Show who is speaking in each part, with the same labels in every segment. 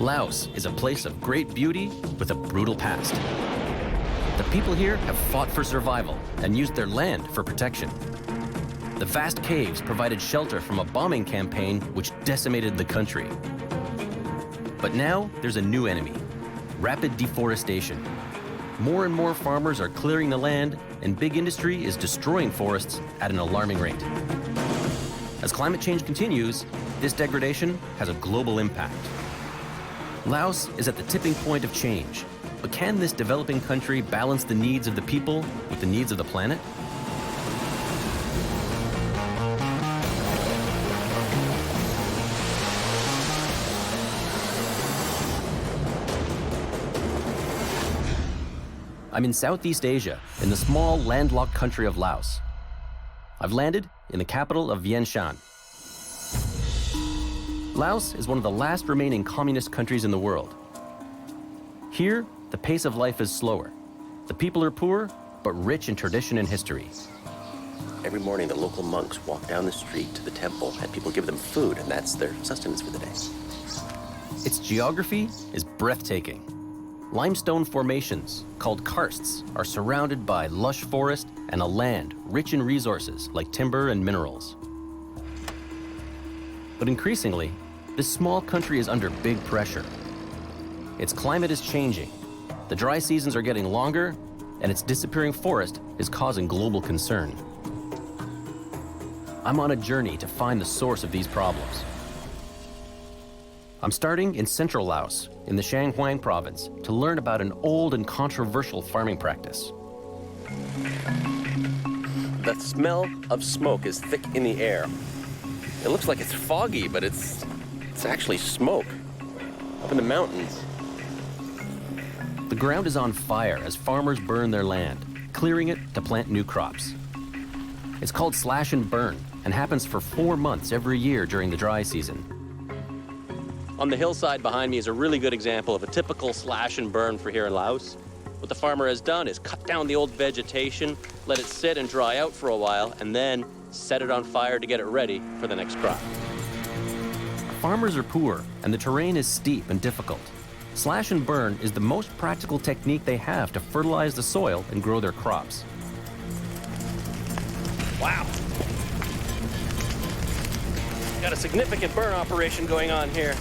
Speaker 1: Laos is a place of great beauty with a brutal past. The people here have fought for survival and used their land for protection. The vast caves provided shelter from a bombing campaign which decimated the country. But now there's a new enemy: rapid deforestation. More and more farmers are clearing the land, and big industry is destroying forests at an alarming rate. As climate change continues, this degradation has a global impact. Laos is at the tipping point of change, but can this developing country balance the needs of the people with the needs of the planet? I'm in Southeast Asia, in the small landlocked country of Laos. I've landed in the capital of Vientiane. Laos is one of the last remaining communist countries in the world. Here, the pace of life is slower. The people are poor, but rich in tradition and history.
Speaker 2: Every morning, the local monks walk down the street to the temple, and people give them food, and that's their sustenance for the day.
Speaker 1: Its geography is breathtaking. Limestone formations, called karsts, are surrounded by lush forest and a land rich in resources like timber and minerals. But increasingly, this small country is under big pressure. Its climate is changing, the dry seasons are getting longer, and its disappearing forest is causing global concern. I'm on a journey to find the source of these problems. I'm starting in central Laos, in the Shanghai province, to learn about an old and controversial farming practice.
Speaker 2: The smell of smoke is thick in the air. It looks like it's foggy, but it's actually smoke up in the mountains.
Speaker 1: The ground is on fire as farmers burn their land, clearing it to plant new crops. It's called slash and burn and happens for 4 months every year during the dry season.
Speaker 2: On the hillside behind me is a really good example of a typical slash and burn for here in Laos. What the farmer has done is cut down the old vegetation, let it sit and dry out for a while, and then set it on fire to get it ready for the next crop.
Speaker 1: Farmers are poor, and the terrain is steep and difficult. Slash and burn is the most practical technique they have to fertilize the soil and grow their crops.
Speaker 2: Wow. Got a significant burn operation going on here.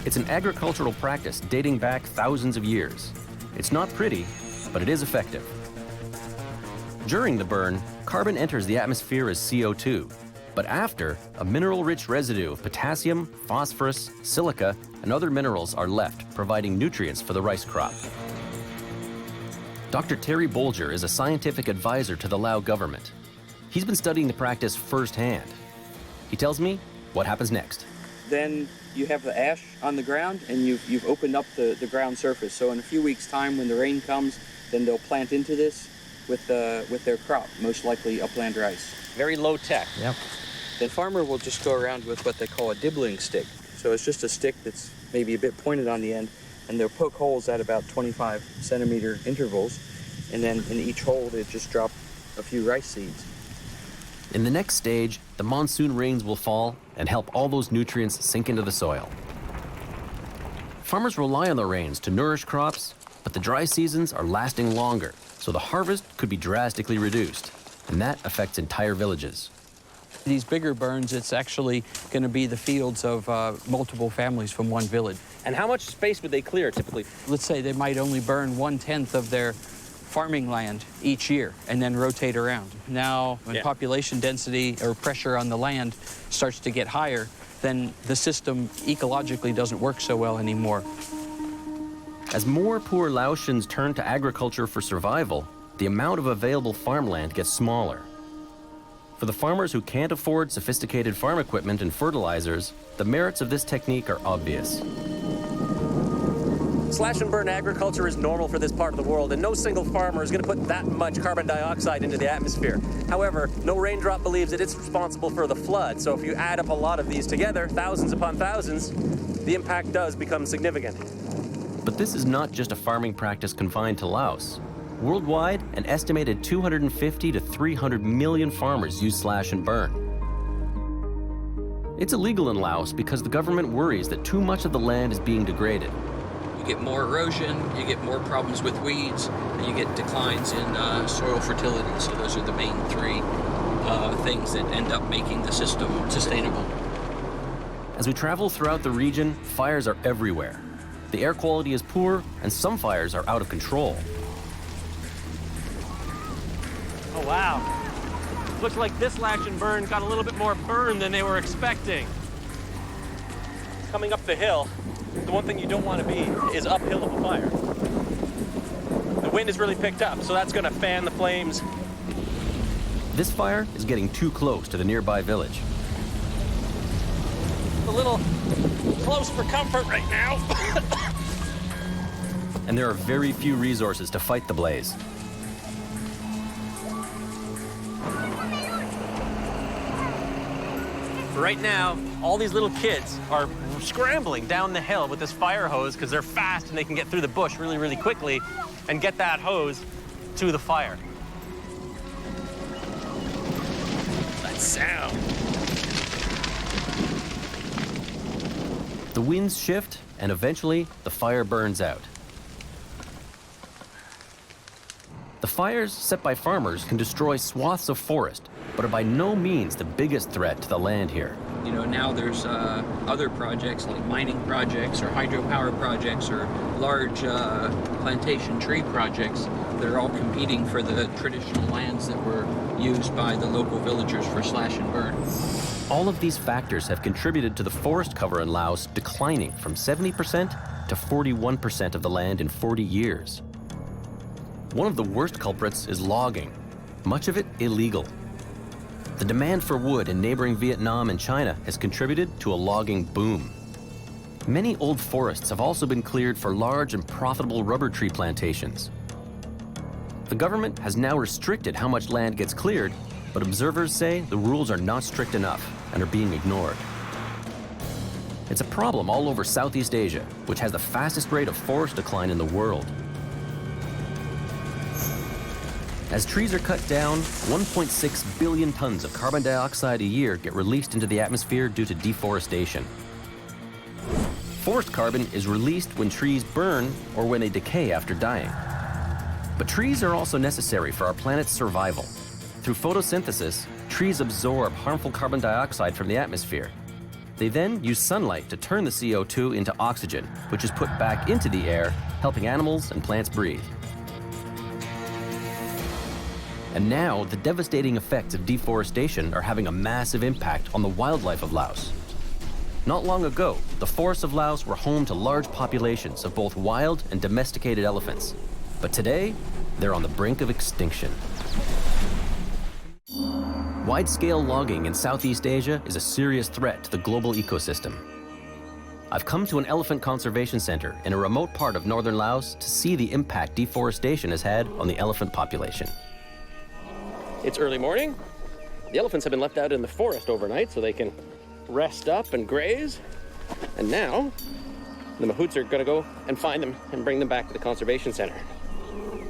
Speaker 1: It's an agricultural practice dating back thousands of years. It's not pretty, but it is effective. During the burn, carbon enters the atmosphere as CO2, but after, a mineral-rich residue of potassium, phosphorus, silica, and other minerals are left, providing nutrients for the rice crop. Dr. Terry Bolger is a scientific advisor to the Lao government. He's been studying the practice firsthand. He tells me what happens next.
Speaker 3: Then you have the ash on the ground, and you've opened up the ground surface. So in a few weeks' time, when the rain comes, then they'll plant into this with their crop, most likely upland rice. Very low tech.
Speaker 1: Yep.
Speaker 3: The farmer will just go around with what they call a dibbling stick. So it's just a stick that's maybe a bit pointed on the end, and they'll poke holes at about 25 centimeter intervals, and then in each hole they just drop a few rice seeds.
Speaker 1: In the next stage, the monsoon rains will fall and help all those nutrients sink into the soil. Farmers rely on the rains to nourish crops, but the dry seasons are lasting longer, so the harvest could be drastically reduced, and that affects entire villages.
Speaker 4: These bigger burns, it's actually going to be the fields of multiple families from one village.
Speaker 2: And how much space would they clear typically?
Speaker 4: Let's say they might only burn 1/10 of their farming land each year and then rotate around. Now, when population density or pressure on the land starts to get higher, then the system ecologically doesn't work so well anymore.
Speaker 1: As more poor Laotians turn to agriculture for survival, the amount of available farmland gets smaller. For the farmers who can't afford sophisticated farm equipment and fertilizers, the merits of this technique are obvious.
Speaker 2: Slash and burn agriculture is normal for this part of the world, and no single farmer is going to put that much carbon dioxide into the atmosphere. However, no raindrop believes that it's responsible for the flood, so if you add up a lot of these together, thousands upon thousands, the impact does become significant.
Speaker 1: But this is not just a farming practice confined to Laos. Worldwide, an estimated 250 to 300 million farmers use slash and burn. It's illegal in Laos because the government worries that too much of the land is being degraded.
Speaker 4: You get more erosion, you get more problems with weeds, and you get declines in soil fertility. So those are the main three things that end up making the system sustainable.
Speaker 1: As we travel throughout the region, fires are everywhere. The air quality is poor, and some fires are out of control.
Speaker 2: Oh, wow. Looks like this latch and burn got a little bit more burn than they were expecting. Coming up the hill, the one thing you don't want to be is uphill of a fire. The wind has really picked up, so that's going to fan the flames.
Speaker 1: This fire is getting too close to the nearby village.
Speaker 2: A little close for comfort right now.
Speaker 1: And there are very few resources to fight the blaze.
Speaker 2: Right now, all these little kids are scrambling down the hill with this fire hose because they're fast and they can get through the bush really, really quickly and get that hose to the fire. That sound.
Speaker 1: The winds shift, and eventually, the fire burns out. The fires set by farmers can destroy swaths of forest, but are by no means the biggest threat to the land here.
Speaker 4: You know, now there's other projects like mining projects or hydropower projects or large plantation tree projects that are all competing for the traditional lands that were used by the local villagers for slash and burn.
Speaker 1: All of these factors have contributed to the forest cover in Laos declining from 70% to 41% of the land in 40 years. One of the worst culprits is logging, much of it illegal. The demand for wood in neighboring Vietnam and China has contributed to a logging boom. Many old forests have also been cleared for large and profitable rubber tree plantations. The government has now restricted how much land gets cleared, but observers say the rules are not strict enough and are being ignored. It's a problem all over Southeast Asia, which has the fastest rate of forest decline in the world. As trees are cut down, 1.6 billion tons of carbon dioxide a year get released into the atmosphere due to deforestation. Forest carbon is released when trees burn or when they decay after dying. But trees are also necessary for our planet's survival. Through photosynthesis, trees absorb harmful carbon dioxide from the atmosphere. They then use sunlight to turn the CO2 into oxygen, which is put back into the air, helping animals and plants breathe. And now, the devastating effects of deforestation are having a massive impact on the wildlife of Laos. Not long ago, the forests of Laos were home to large populations of both wild and domesticated elephants. But today, they're on the brink of extinction. Wide-scale logging in Southeast Asia is a serious threat to the global ecosystem. I've come to an elephant conservation center in a remote part of northern Laos to see the impact deforestation has had on the elephant population.
Speaker 2: It's early morning. The elephants have been left out in the forest overnight so they can rest up and graze. And now, the mahouts are gonna go and find them and bring them back to the conservation center.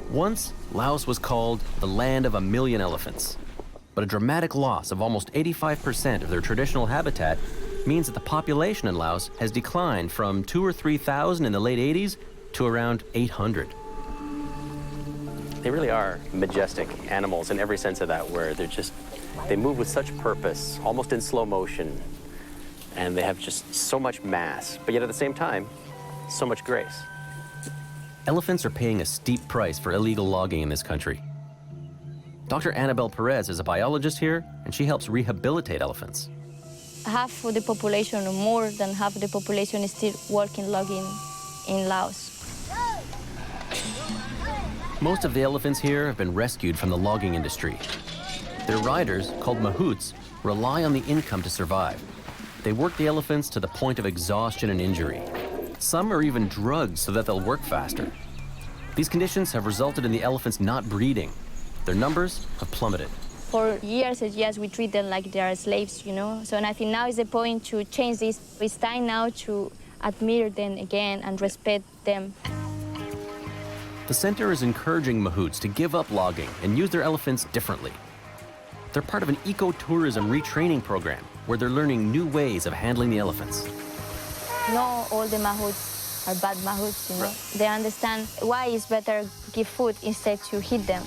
Speaker 1: Once, Laos was called the land of a million elephants. But a dramatic loss of almost 85% of their traditional habitat means that the population in Laos has declined from 2,000 or 3,000 in the late 80s to around 800.
Speaker 2: They really are majestic animals in every sense of that word. They move with such purpose, almost in slow motion, and they have just so much mass, but yet at the same time, so much grace.
Speaker 1: Elephants are paying a steep price for illegal logging in this country. Dr. Annabelle Perez is a biologist here, and she helps rehabilitate elephants.
Speaker 5: Half of the population, or more than half of the population, is still working logging in Laos.
Speaker 1: Most of the elephants here have been rescued from the logging industry. Their riders, called mahouts, rely on the income to survive. They work the elephants to the point of exhaustion and injury. Some are even drugged so that they'll work faster. These conditions have resulted in the elephants not breeding. Their numbers have plummeted.
Speaker 5: For years and years, we treat them like they are slaves, you know? So and I think now is the point to change this. It's time now to admire them again and respect them.
Speaker 1: The center is encouraging mahouts to give up logging and use their elephants differently. They're part of an ecotourism retraining program where they're learning new ways of handling the elephants.
Speaker 5: Not all the mahouts are bad mahouts, you know.
Speaker 2: Right.
Speaker 5: They understand why it's better give food instead to hit them.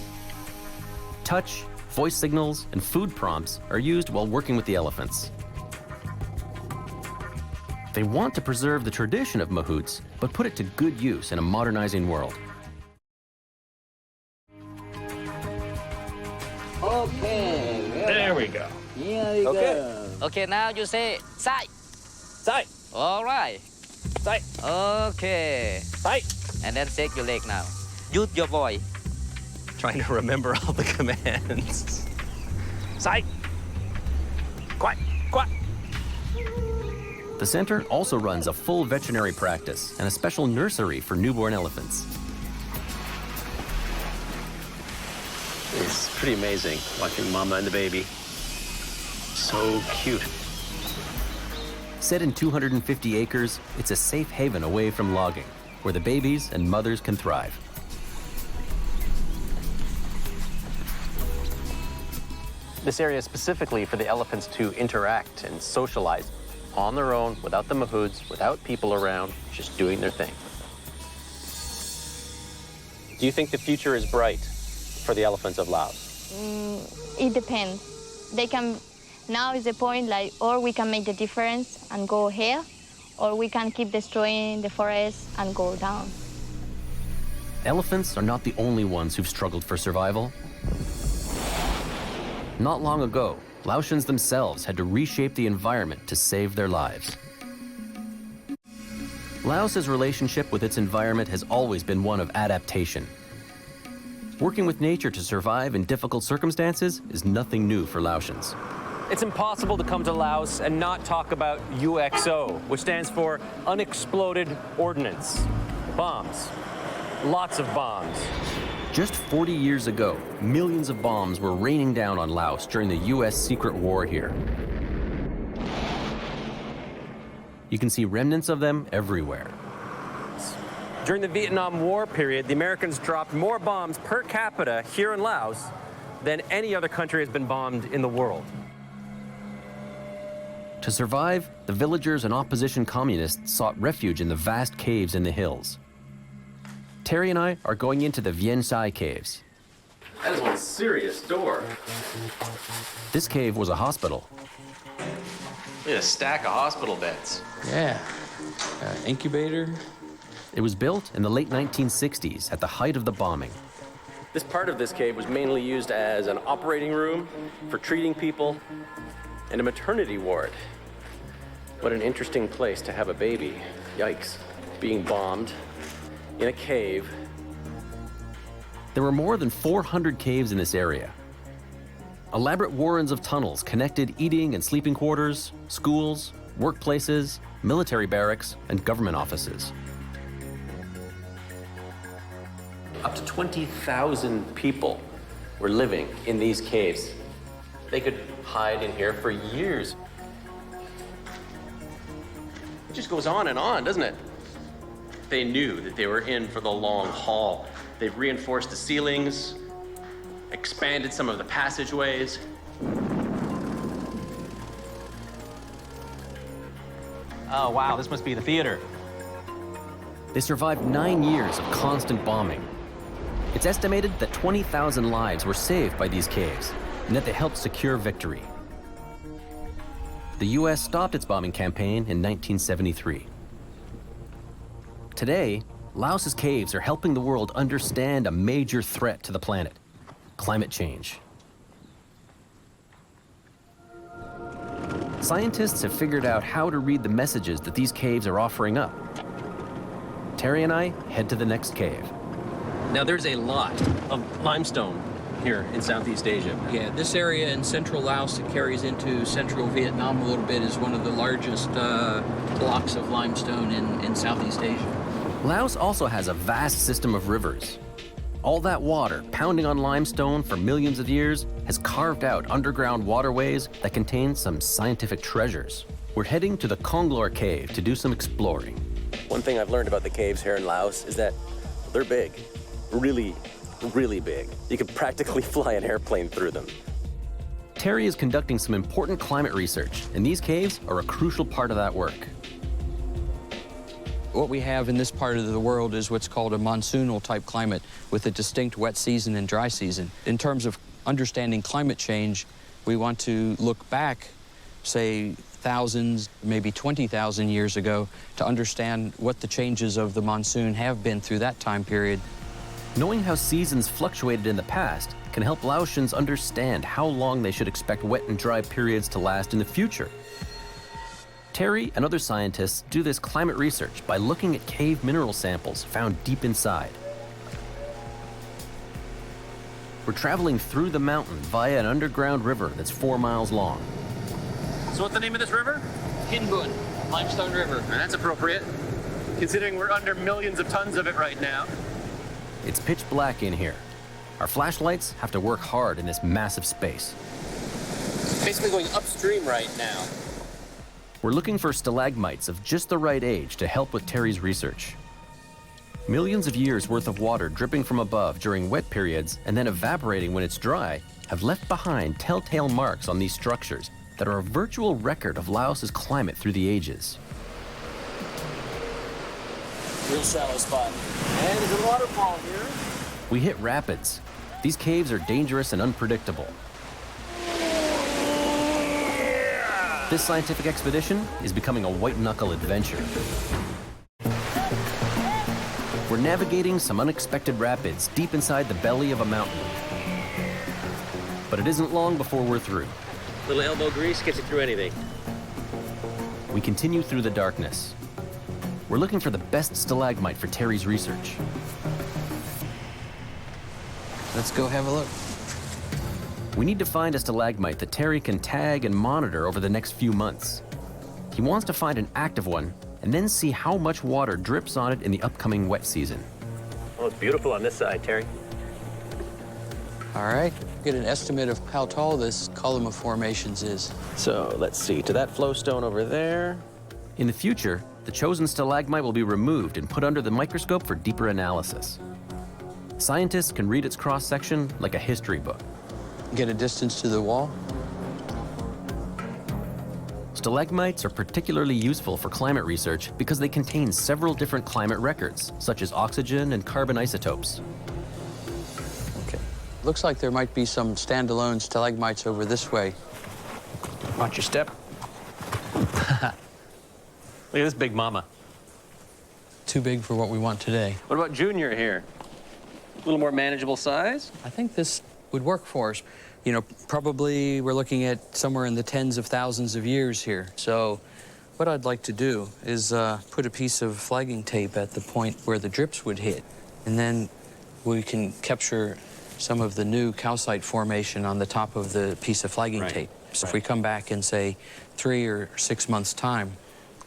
Speaker 1: Touch, voice signals, and food prompts are used while working with the elephants. They want to preserve the tradition of mahouts, but put it to good use in a modernizing world.
Speaker 6: Okay.
Speaker 2: There we go.
Speaker 6: Here we go.
Speaker 7: Okay, now you say side.
Speaker 2: Side.
Speaker 7: All right.
Speaker 2: Side.
Speaker 7: Okay.
Speaker 2: Side.
Speaker 7: And then shake your leg now. Use your voice.
Speaker 2: Trying to remember all the commands. Side. Quiet. Quiet.
Speaker 1: The center also runs a full veterinary practice and a special nursery for newborn elephants.
Speaker 2: It's pretty amazing watching Mama and the baby. So cute.
Speaker 1: Set in 250 acres, it's a safe haven away from logging, where the babies and mothers can thrive.
Speaker 2: This area is specifically for the elephants to interact and socialize on their own, without the mahouts, without people around, just doing their thing. Do you think the future is bright for the elephants of Laos?
Speaker 5: It depends. They can, now is the point, like, or we can make the difference and go here, or we can keep destroying the forest and go down.
Speaker 1: Elephants are not the only ones who've struggled for survival. Not long ago, Laotians themselves had to reshape the environment to save their lives. Laos's relationship with its environment has always been one of adaptation. Working with nature to survive in difficult circumstances is nothing new for Laotians.
Speaker 2: It's impossible to come to Laos and not talk about UXO, which stands for unexploded ordnance. Bombs. Lots of bombs.
Speaker 1: Just 40 years ago, millions of bombs were raining down on Laos during the US secret war here. You can see remnants of them everywhere.
Speaker 2: During the Vietnam War period, the Americans dropped more bombs per capita here in Laos than any other country has been bombed in the world.
Speaker 1: To survive, the villagers and opposition communists sought refuge in the vast caves in the hills. Terry and I are going into the Vien Sai caves.
Speaker 2: That is one serious door.
Speaker 1: This cave was a hospital.
Speaker 2: Look at a stack of hospital beds.
Speaker 4: Yeah. Incubator.
Speaker 1: It was built in the late 1960s at the height of the bombing.
Speaker 2: This part of this cave was mainly used as an operating room for treating people and a maternity ward. What an interesting place to have a baby. Yikes. Being bombed in a cave.
Speaker 1: There were more than 400 caves in this area. Elaborate warrens of tunnels connected eating and sleeping quarters, schools, workplaces, military barracks, and government offices.
Speaker 2: Up to 20,000 people were living in these caves. They could hide in here for years. It just goes on and on, doesn't it? They knew that they were in for the long haul. They've reinforced the ceilings, expanded some of the passageways. Oh, wow, this must be the theater.
Speaker 1: They survived 9 years of constant bombing. It's estimated that 20,000 lives were saved by these caves, and that they helped secure victory. The US stopped its bombing campaign in 1973. Today, Laos's caves are helping the world understand a major threat to the planet: climate change. Scientists have figured out how to read the messages that these caves are offering up. Terry and I head to the next cave.
Speaker 2: Now, there's a lot of limestone here in Southeast Asia.
Speaker 4: Yeah, this area in central Laos that carries into central Vietnam a little bit is one of the largest blocks of limestone in Southeast Asia.
Speaker 1: Laos also has a vast system of rivers. All that water pounding on limestone for millions of years has carved out underground waterways that contain some scientific treasures. We're heading to the Konglor Cave to do some exploring.
Speaker 2: One thing I've learned about the caves here in Laos is that they're big, really, really big. You could practically fly an airplane through them.
Speaker 1: Terry is conducting some important climate research, and these caves are a crucial part of that work.
Speaker 4: What we have in this part of the world is what's called a monsoonal type climate with a distinct wet season and dry season. In terms of understanding climate change, we want to look back, say, thousands, maybe 20,000 years ago to understand what the changes of the monsoon have been through that time period.
Speaker 1: Knowing how seasons fluctuated in the past can help Laotians understand how long they should expect wet and dry periods to last in the future. Terry and other scientists do this climate research by looking at cave mineral samples found deep inside. We're traveling through the mountain via an underground river that's 4 miles long.
Speaker 2: So what's the name of this river?
Speaker 4: Boon, Limestone River.
Speaker 2: That's appropriate, considering we're under millions of tons of it right now.
Speaker 1: It's pitch black in here. Our flashlights have to work hard in this massive space.
Speaker 2: Basically going upstream right now.
Speaker 1: We're looking for stalagmites of just the right age to help with Terry's research. Millions of years worth of water dripping from above during wet periods and then evaporating when it's dry have left behind telltale marks on these structures that are a virtual record of Laos's climate through the ages.
Speaker 6: Real shallow spot. And there's a waterfall here.
Speaker 1: We hit rapids. These caves are dangerous and unpredictable. This scientific expedition is becoming a white-knuckle adventure. We're navigating some unexpected rapids deep inside the belly of a mountain. But it isn't long before we're through.
Speaker 2: Little elbow grease gets you through anything.
Speaker 1: We continue through the darkness. We're looking for the best stalagmite for Terry's research.
Speaker 4: Let's go have a look.
Speaker 1: We need to find a stalagmite that Terry can tag and monitor over the next few months. He wants to find an active one and then see how much water drips on it in the upcoming wet season.
Speaker 2: Oh, it's beautiful on this side, Terry.
Speaker 4: All right, get an estimate of how tall this column of formations is.
Speaker 2: So let's see, to that flowstone over there.
Speaker 1: In the future, the chosen stalagmite will be removed and put under the microscope for deeper analysis. Scientists can read its cross-section like a history book.
Speaker 4: Get a distance to the wall.
Speaker 1: Stalagmites are particularly useful for climate research because they contain several different climate records, such as oxygen and carbon isotopes.
Speaker 4: Okay. Looks like there might be some standalone stalagmites over this way.
Speaker 2: Watch your step. Look at this big mama.
Speaker 4: Too big for what we want today.
Speaker 2: What about Junior here? A little more manageable size?
Speaker 4: I think this would work for us. You know, probably we're looking at somewhere in the tens of thousands of years here. So what I'd like to do is put a piece of flagging tape at the point where the drips would hit. And then we can capture some of the new calcite formation on the top of the piece of flagging tape. So if we come back in, say, 3 or 6 months' time,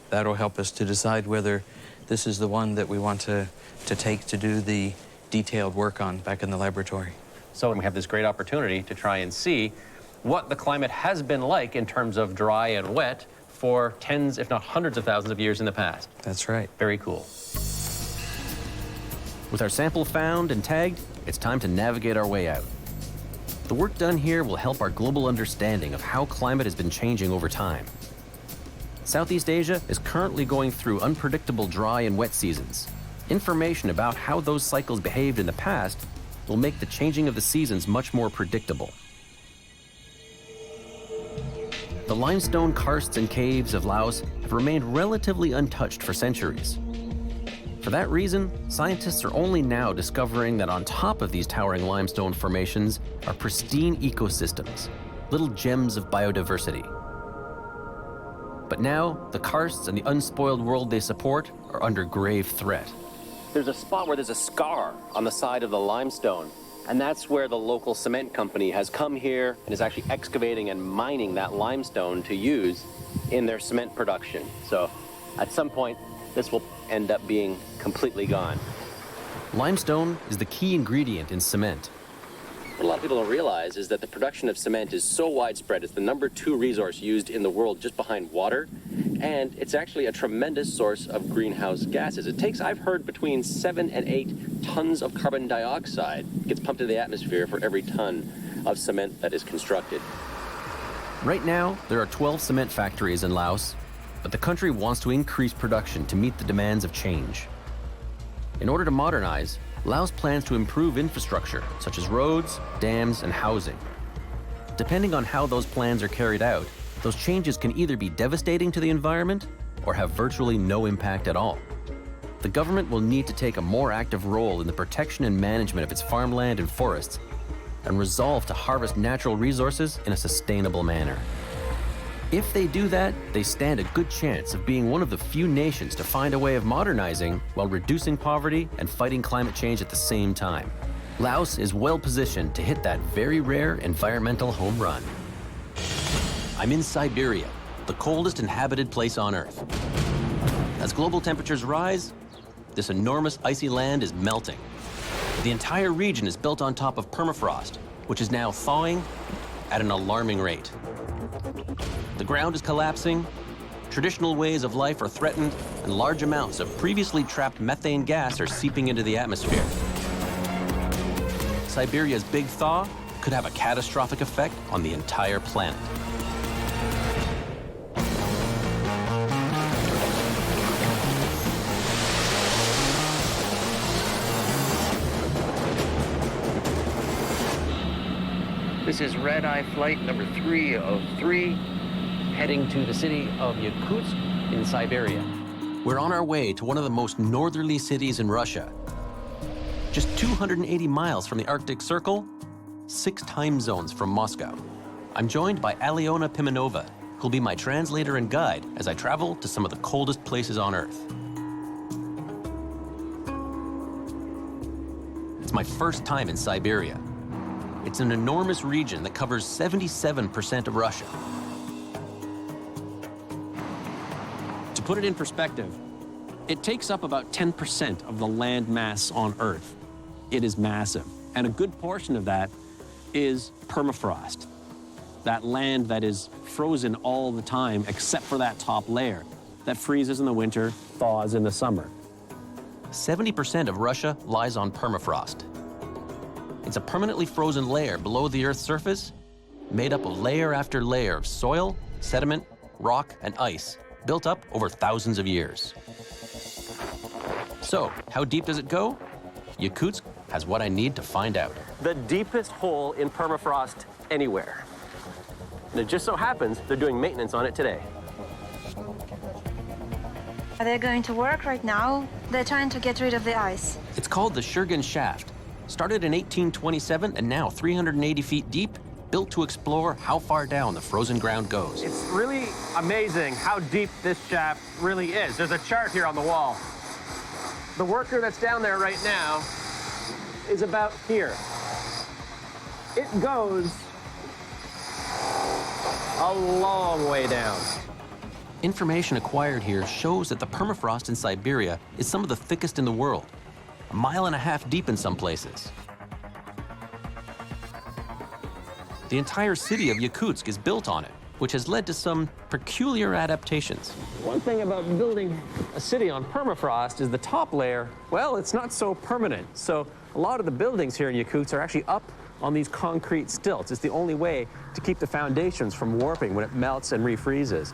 Speaker 4: that'll help us to decide whether this is the one that we want to take to do the detailed work on back in the laboratory.
Speaker 2: So we have this great opportunity to try and see what the climate has been like in terms of dry and wet for tens, if not hundreds of thousands of years in the past.
Speaker 4: That's right.
Speaker 2: Very cool.
Speaker 1: With our sample found and tagged, it's time to navigate our way out. The work done here will help our global understanding of how climate has been changing over time. Southeast Asia is currently going through unpredictable dry and wet seasons. Information about how those cycles behaved in the past will make the changing of the seasons much more predictable. The limestone karsts and caves of Laos have remained relatively untouched for centuries. For that reason, scientists are only now discovering that on top of these towering limestone formations are pristine ecosystems, little gems of biodiversity. But now, the karsts and the unspoiled world they support are under grave threat.
Speaker 2: There's a spot where there's a scar on the side of the limestone, and that's where the local cement company has come here and is actually excavating and mining that limestone to use in their cement production. So at some point, this will end up being completely gone.
Speaker 1: Limestone is the key ingredient in cement.
Speaker 2: What a lot of people don't realize is that the production of cement is so widespread. It's the #2 resource used in the world just behind water, and it's actually a tremendous source of greenhouse gases. It takes, I've heard, between 7 and 8 tons of carbon dioxide gets pumped into the atmosphere for every ton of cement that is constructed.
Speaker 1: Right now, there are 12 cement factories in Laos, but the country wants to increase production to meet the demands of change. In order to modernize, Laos plans to improve infrastructure, such as roads, dams, and housing. Depending on how those plans are carried out, those changes can either be devastating to the environment or have virtually no impact at all. The government will need to take a more active role in the protection and management of its farmland and forests, and resolve to harvest natural resources in a sustainable manner. If they do that, they stand a good chance of being one of the few nations to find a way of modernizing while reducing poverty and fighting climate change at the same time. Laos is well positioned to hit that very rare environmental home run. I'm in Siberia, the coldest inhabited place on Earth. As global temperatures rise, this enormous icy land is melting. The entire region is built on top of permafrost, which is now thawing at an alarming rate. The ground is collapsing, traditional ways of life are threatened, and large amounts of previously trapped methane gas are seeping into the atmosphere. Siberia's big thaw could have a catastrophic effect on the entire planet. This is red-eye flight number 303, heading to the city of Yakutsk in Siberia. We're on our way to one of the most northerly cities in Russia. Just 280 miles from the Arctic Circle, 6 time zones from Moscow. I'm joined by Aliona Pimenova, who'll be my translator and guide as I travel to some of the coldest places on Earth. It's my first time in Siberia. It's an enormous region that covers 77% of Russia. To put it in perspective, it takes up about 10% of the land mass on Earth. It is massive, and a good portion of that is permafrost. That land that is frozen all the time except for that top layer that freezes in the winter, thaws in the summer. 70% of Russia lies on permafrost. It's a permanently frozen layer below the Earth's surface, made up of layer after layer of soil, sediment, rock, and ice, built up over thousands of years. So, how deep does it go? Yakutsk has what I need to find out.
Speaker 2: The deepest hole in permafrost anywhere. And it just so happens they're doing maintenance on it today.
Speaker 8: They're going to work right now. They're trying to get rid of the ice.
Speaker 1: It's called the Shurgan Shaft. Started in 1827 and now 380 feet deep, built to explore how far down the frozen ground goes.
Speaker 2: It's really amazing how deep this shaft really is. There's a chart here on the wall. The worker that's down there right now is about here. It goes a long way down.
Speaker 1: Information acquired here shows that the permafrost in Siberia is some of the thickest in the world, 1.5 miles deep in some places. The entire city of Yakutsk is built on it, which has led to some peculiar adaptations.
Speaker 2: One thing about building a city on permafrost is the top layer, well, it's not so permanent. So a lot of the buildings here in Yakutsk are actually up on these concrete stilts. It's the only way to keep the foundations from warping when it melts and refreezes.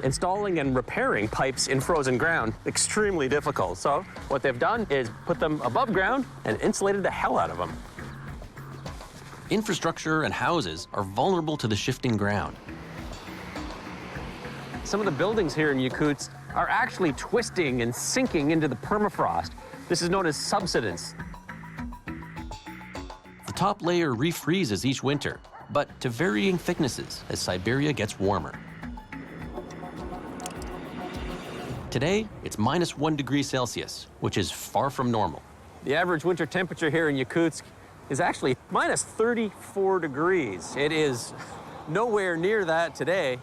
Speaker 2: Installing and repairing pipes in frozen ground, extremely difficult. So what they've done is put them above ground and insulated the hell out of them.
Speaker 1: Infrastructure and houses are vulnerable to the shifting ground.
Speaker 2: Some of the buildings here in Yakutsk are actually twisting and sinking into the permafrost. This is known as subsidence.
Speaker 1: The top layer refreezes each winter, but to varying thicknesses as Siberia gets warmer. Today, it's -1 degree Celsius, which is far from normal.
Speaker 2: The average winter temperature here in Yakutsk is actually -34 degrees. It is nowhere near that today.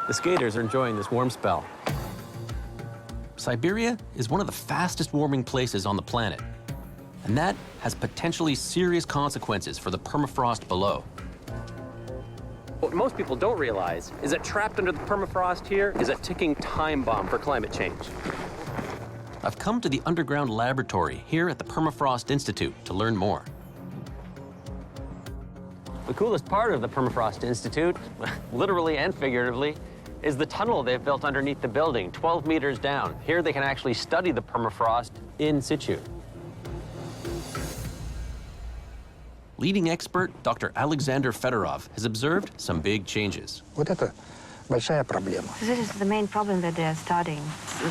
Speaker 2: The skaters are enjoying this warm spell.
Speaker 1: Siberia is one of the fastest warming places on the planet, and that has potentially serious consequences for the permafrost below.
Speaker 2: What most people don't realize is that trapped under the permafrost here is a ticking time bomb for climate change.
Speaker 1: I've come to the underground laboratory here at the Permafrost Institute to learn more.
Speaker 2: The coolest part of the Permafrost Institute, literally and figuratively, is the tunnel they've built underneath the building, 12 meters down. Here they can actually study the permafrost in situ.
Speaker 1: Leading expert Dr. Alexander Fedorov has observed some big changes.
Speaker 9: Вот это большая проблема.
Speaker 8: This is the main problem that they are studying,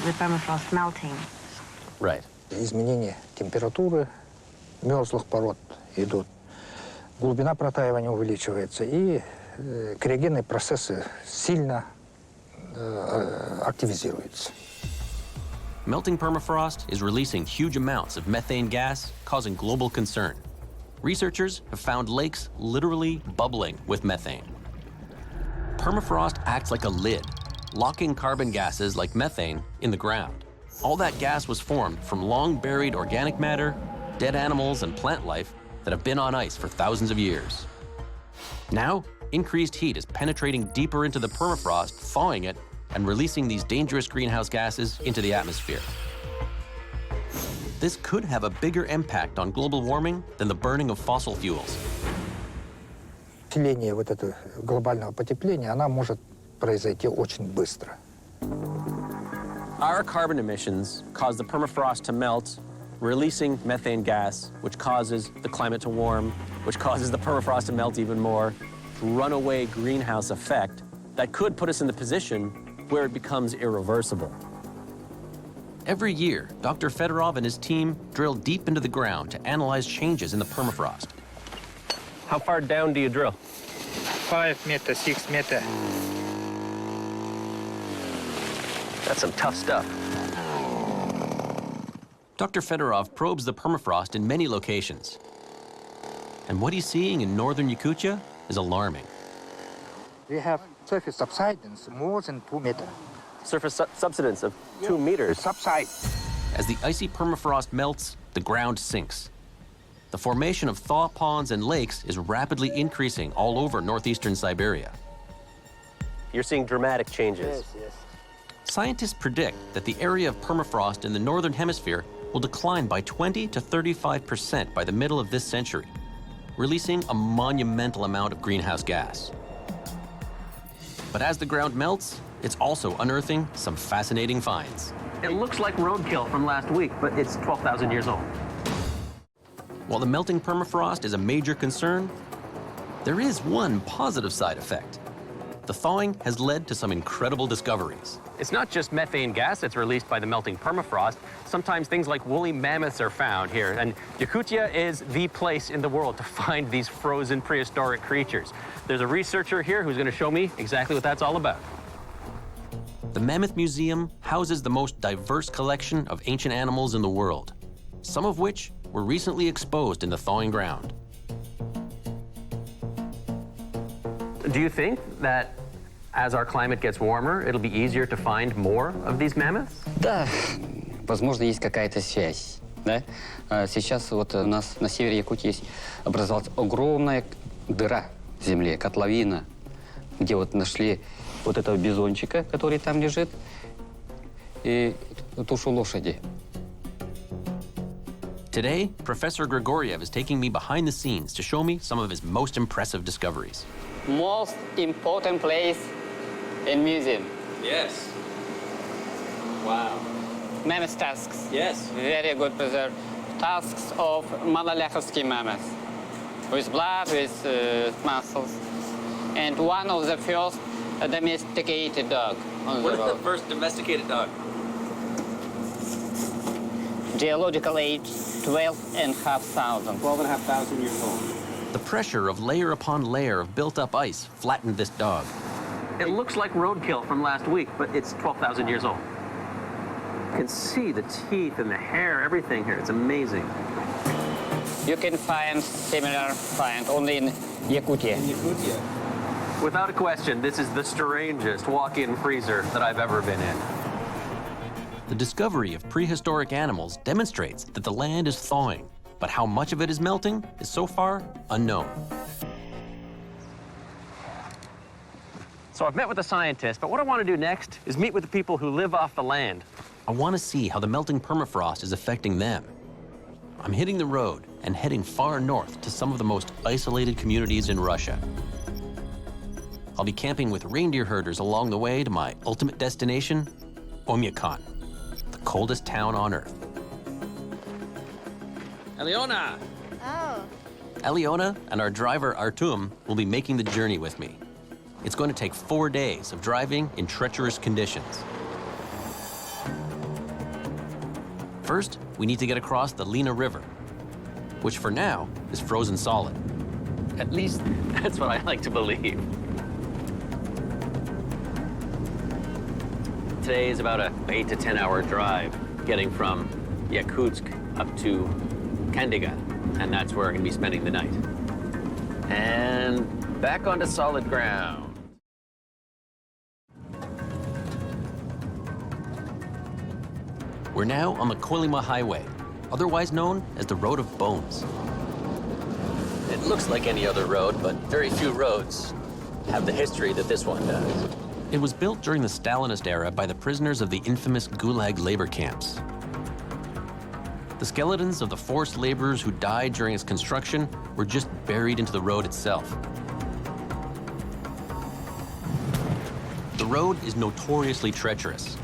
Speaker 8: the permafrost melting.
Speaker 2: Right.
Speaker 9: Изменение температуры мерзлых пород идут. Глубина протаивания увеличивается, и криогенные процессы сильно активизируются.
Speaker 1: Melting permafrost is releasing huge amounts of methane gas, causing global concern. Researchers have found lakes literally bubbling with methane. Permafrost acts like a lid, locking carbon gases like methane in the ground. All that gas was formed from long-buried organic matter, dead animals, and plant life that have been on ice for thousands of years. Now, increased heat is penetrating deeper into the permafrost, thawing it, and releasing these dangerous greenhouse gases into the atmosphere. This could have a bigger impact on global warming than the burning of fossil fuels.
Speaker 9: Усиление вот этого глобального потепления, она может произойти очень быстро.
Speaker 2: Our carbon emissions cause the permafrost to melt, releasing methane gas, which causes the climate to warm, which causes the permafrost to melt even more, runaway greenhouse effect that could put us in the position where it becomes irreversible.
Speaker 1: Every year, Dr. Fedorov and his team drill deep into the ground to analyze changes in the permafrost.
Speaker 2: How far down do you drill?
Speaker 9: 5 meters, 6 meters.
Speaker 2: That's some tough stuff.
Speaker 1: Dr. Fedorov probes the permafrost in many locations. And what he's seeing in northern Yakutia is alarming.
Speaker 9: We have surface subsidence more than 2 meters.
Speaker 2: Surface subsidence of 2 meters.
Speaker 9: Subside.
Speaker 1: As the icy permafrost melts, the ground sinks. The formation of thaw ponds and lakes is rapidly increasing all over northeastern Siberia.
Speaker 2: You're seeing dramatic changes.
Speaker 9: Yes.
Speaker 1: Scientists predict that the area of permafrost in the northern hemisphere will decline by 20 to 35% by the middle of this century, releasing a monumental amount of greenhouse gas. But as the ground melts, it's also unearthing some fascinating finds.
Speaker 2: It looks like roadkill from last week, but it's 12,000 years old.
Speaker 1: While the melting permafrost is a major concern, there is one positive side effect. The thawing has led to some incredible discoveries.
Speaker 2: It's not just methane gas that's released by the melting permafrost. Sometimes things like woolly mammoths are found here, and Yakutia is the place in the world to find these frozen prehistoric creatures. There's a researcher here who's going to show me exactly what that's all about.
Speaker 1: The Mammoth Museum houses the most diverse collection of ancient animals in the world, some of which were recently exposed in the thawing ground.
Speaker 2: Do you think that as our climate gets warmer, it'll be easier to find more of these mammoths?
Speaker 10: Да, возможно, есть какая-то связь. Да? Сейчас вот у нас на севере Якутии есть, образовалась огромная дыра в земле, котловина, где вот нашли вот этого бизончика, который там лежит, и тушу лошади.
Speaker 1: Today, Professor Grigoriev is taking me behind the scenes to show me some of his most impressive discoveries.
Speaker 10: Most important place in museum.
Speaker 2: Yes. Wow.
Speaker 10: Mammoth tusks.
Speaker 2: Yes.
Speaker 10: Very good preserved. Tusks of Malalechovsky mammoth. With blood, with muscles. And one of the first domesticated dog on the
Speaker 2: What is
Speaker 10: road.
Speaker 2: the first domesticated dog?
Speaker 10: Geological age, 12,500.
Speaker 2: 12,500 years old.
Speaker 1: The pressure of layer upon layer of built-up ice flattened this dog.
Speaker 2: It looks like roadkill from last week, but it's 12,000 years old. You can see the teeth and the hair, everything here. It's amazing.
Speaker 10: You can find similar find only in Yakutia.
Speaker 2: Without a question, this is the strangest walk-in freezer that I've ever been in.
Speaker 1: The discovery of prehistoric animals demonstrates that the land is thawing, but how much of it is melting is so far unknown.
Speaker 2: So I've met with the scientists, but what I want to do next is meet with the people who live off the land.
Speaker 1: I want to see how the melting permafrost is affecting them. I'm hitting the road and heading far north to some of the most isolated communities in Russia. I'll be camping with reindeer herders along the way to my ultimate destination, Oymyakon, the coldest town on Earth. Aliona!
Speaker 5: Oh.
Speaker 1: Aliona and our driver Artum will be making the journey with me. It's going to take 4 days of driving in treacherous conditions. First, we need to get across the Lena River, which for now is frozen solid. At least, that's what I like to believe. Today is about an 8 to 10 hour drive, getting from Yakutsk up to Kandiga, and that's where we're going to be spending the night. And back onto solid ground. We're now on the Kolyma Highway, otherwise known as the Road of Bones. It looks like any other road, but very few roads have the history that this one does. It was built during the Stalinist era by the prisoners of the infamous Gulag labor camps. The skeletons of the forced laborers who died during its construction were just buried into the road itself. The road is notoriously treacherous.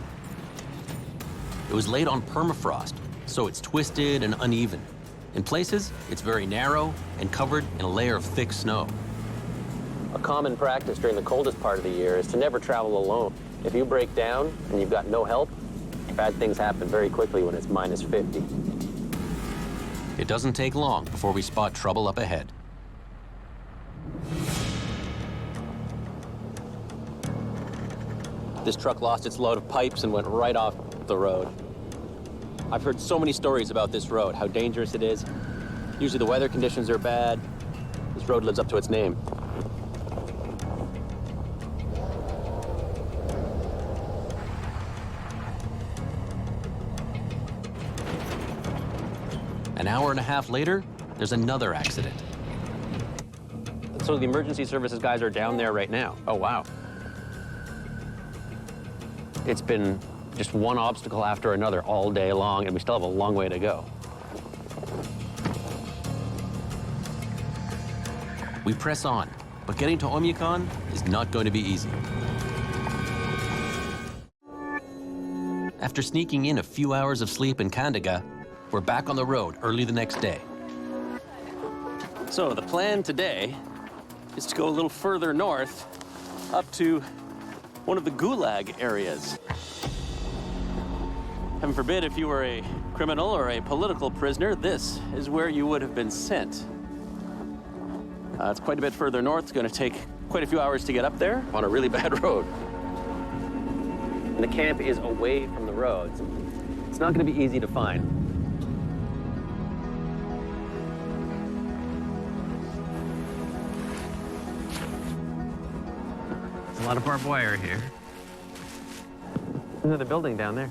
Speaker 1: It was laid on permafrost, so it's twisted and uneven. In places, it's very narrow and covered in a layer of thick snow. A common practice during the coldest part of the year is to never travel alone. If you break down and you've got no help, bad things happen very quickly when it's minus 50. It doesn't take long before we spot trouble up ahead. This truck lost its load of pipes and went right off the road. I've heard so many stories about this road, how dangerous it is. Usually the weather conditions are bad. This road lives up to its name. An hour and a half later, there's another accident. So the emergency services guys are down there right now. Oh, wow. It's been just one obstacle after another all day long, and we still have a long way to go. We press on, but getting to Oymyakon is not going to be easy. After sneaking in a few hours of sleep in Kandiga, we're back on the road early the next day. So the plan today is to go a little further north up to one of the Gulag areas. Heaven forbid, if you were a criminal or a political prisoner, this is where you would have been sent. It's quite a bit further north. It's going to take quite a few hours to get up there on a really bad road. And the camp is away from the roads. It's not going to be easy to find. There's a lot of barbed wire here. Another building down there.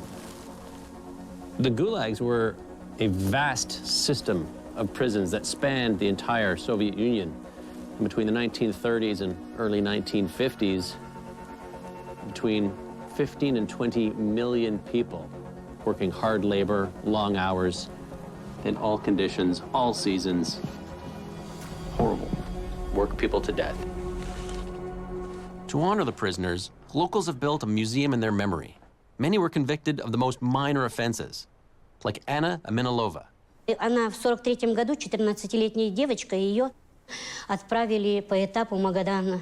Speaker 1: The gulags were a vast system of prisons that spanned the entire Soviet Union. Between the 1930s and early 1950s, between 15 and 20 million people working hard labor, long hours, in all conditions, all seasons. Horrible. Work people to death. To honor the prisoners, locals have built a museum in their memory. Many were convicted of the most minor offenses, like Anna Aminalova.
Speaker 11: Она в 43-м году, 14-летняя девочка, ее отправили по этапу Магадана,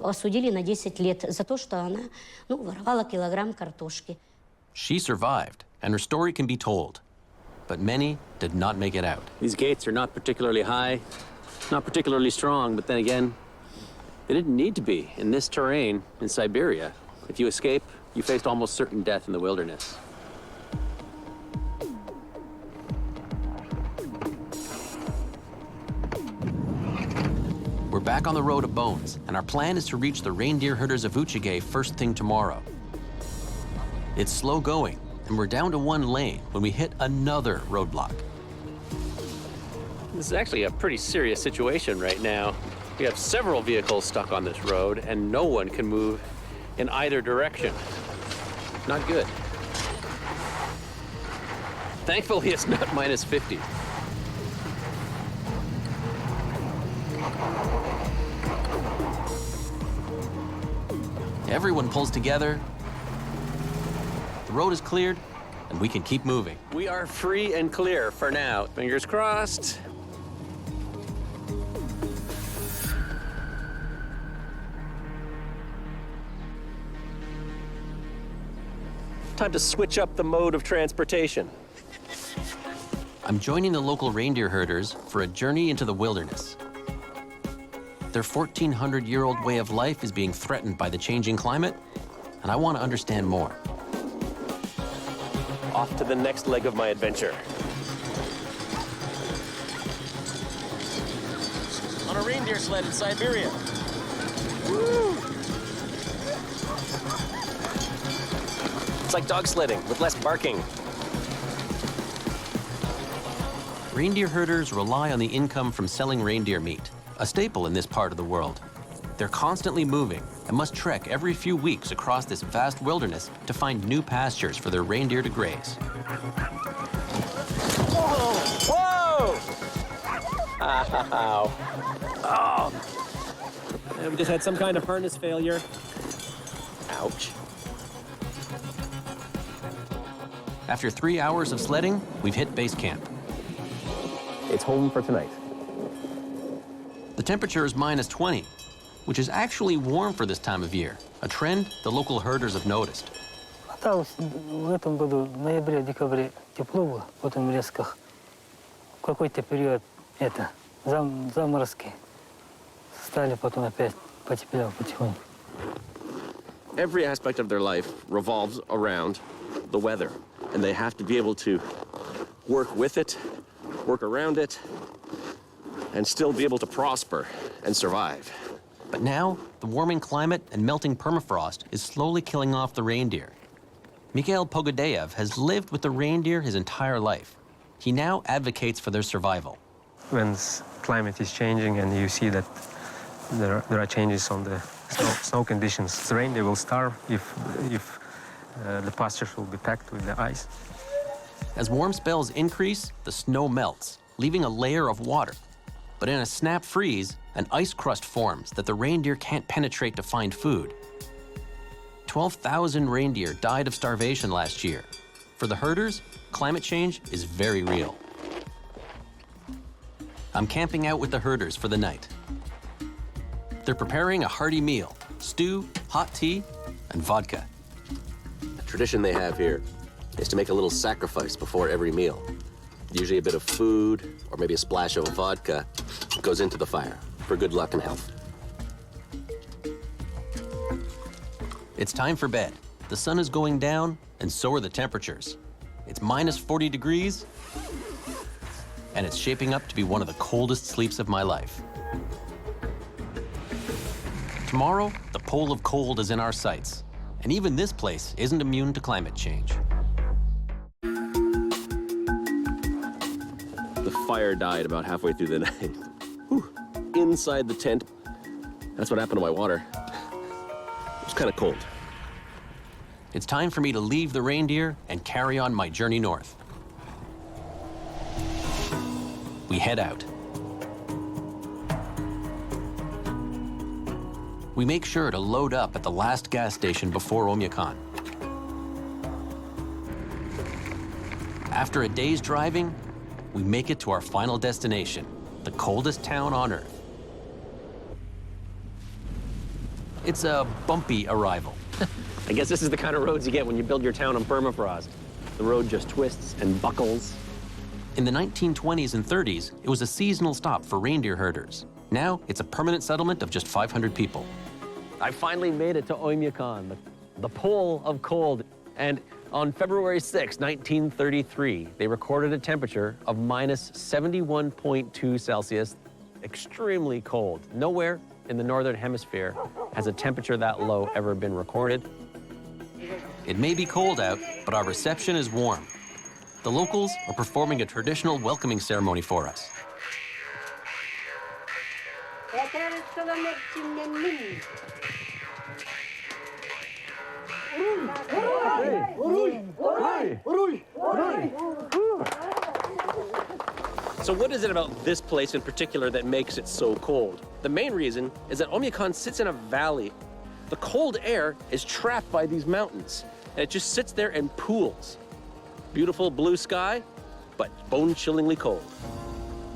Speaker 11: осудили на 10 лет за то, что она, воровала килограмм картошки.
Speaker 1: She survived, and her story can be told, but many did not make it out. These gates are not particularly high, not particularly strong, but then again, they didn't need to be. In this terrain, in Siberia, if you escape, you faced almost certain death in the wilderness. We're back on the Road of Bones, and our plan is to reach the reindeer herders of Uchige first thing tomorrow. It's slow going, and we're down to one lane when we hit another roadblock. This is actually a pretty serious situation right now. We have several vehicles stuck on this road, and no one can move in either direction. Not good. Thankfully, it's not minus 50. Everyone pulls together. The road is cleared, and we can keep moving.
Speaker 2: We are free and clear for now. Fingers crossed. Time to switch up the mode of transportation.
Speaker 1: I'm joining the local reindeer herders for a journey into the wilderness. Their 1,400-year-old way of life is being threatened by the changing climate, and I want to understand more.
Speaker 2: Off to the next leg of my adventure. On a reindeer sled in Siberia. Woo! It's like dog sledding with less barking.
Speaker 1: Reindeer herders rely on the income from selling reindeer meat, a staple in this part of the world. They're constantly moving and must trek every few weeks across this vast wilderness to find new pastures for their reindeer to graze.
Speaker 2: Whoa! Ow. Oh. We just had some kind of harness failure. Ouch.
Speaker 1: After 3 hours of sledding, we've hit base camp.
Speaker 2: It's home for tonight.
Speaker 1: The temperature is -20, which is actually warm for this time of year, a trend the local herders have noticed.
Speaker 12: В этом году в ноябре-декабре тепло было, потом резко в какой-то период заморозки стали, потом опять потеплело потихоньку.
Speaker 2: Every aspect of their life revolves around the weather, and they have to be able to work with it, work around it, and still be able to prosper and survive.
Speaker 1: But now, the warming climate and melting permafrost is slowly killing off the reindeer. Mikhail Pogodayev has lived with the reindeer his entire life. He now advocates for their survival.
Speaker 13: When the climate is changing and you see that there are changes on the snow conditions, the reindeer will starve if the pastures will be packed with the ice.
Speaker 1: As warm spells increase, the snow melts, leaving a layer of water. But in a snap freeze, an ice crust forms that the reindeer can't penetrate to find food. 12,000 reindeer died of starvation last year. For the herders, climate change is very real. I'm camping out with the herders for the night. They're preparing a hearty meal, stew, hot tea, and vodka.
Speaker 2: The tradition they have here is to make a little sacrifice before every meal. Usually a bit of food or maybe a splash of vodka goes into the fire for good luck and health.
Speaker 1: It's time for bed. The sun is going down, and so are the temperatures. It's -40 degrees, and it's shaping up to be one of the coldest sleeps of my life. Tomorrow, the pole of cold is in our sights, and even this place isn't immune to climate change.
Speaker 2: The fire died about halfway through the night. Whew. Inside the tent, that's what happened to my water. It was kind of cold.
Speaker 1: It's time for me to leave the reindeer and carry on my journey north. We head out. We make sure to load up at the last gas station before Oymyakon. After a day's driving, we make it to our final destination, the coldest town on Earth. It's a bumpy arrival.
Speaker 2: I guess this is the kind of roads you get when you build your town on permafrost. The road just twists and buckles.
Speaker 1: In the 1920s and 30s, it was a seasonal stop for reindeer herders. Now, it's a permanent settlement of just 500 people.
Speaker 2: I finally made it to Oymyakon, the pole of cold. And on February 6, 1933, they recorded a temperature of -71.2 Celsius, extremely cold. Nowhere in the Northern Hemisphere has a temperature that low ever been recorded.
Speaker 1: It may be cold out, but our reception is warm. The locals are performing a traditional welcoming ceremony for us.
Speaker 2: So what is it about this place in particular that makes it so cold? The main reason is that Oymyakon sits in a valley The cold air is trapped by these mountains, and it just sits there and pools. Beautiful blue sky, but bone-chillingly cold.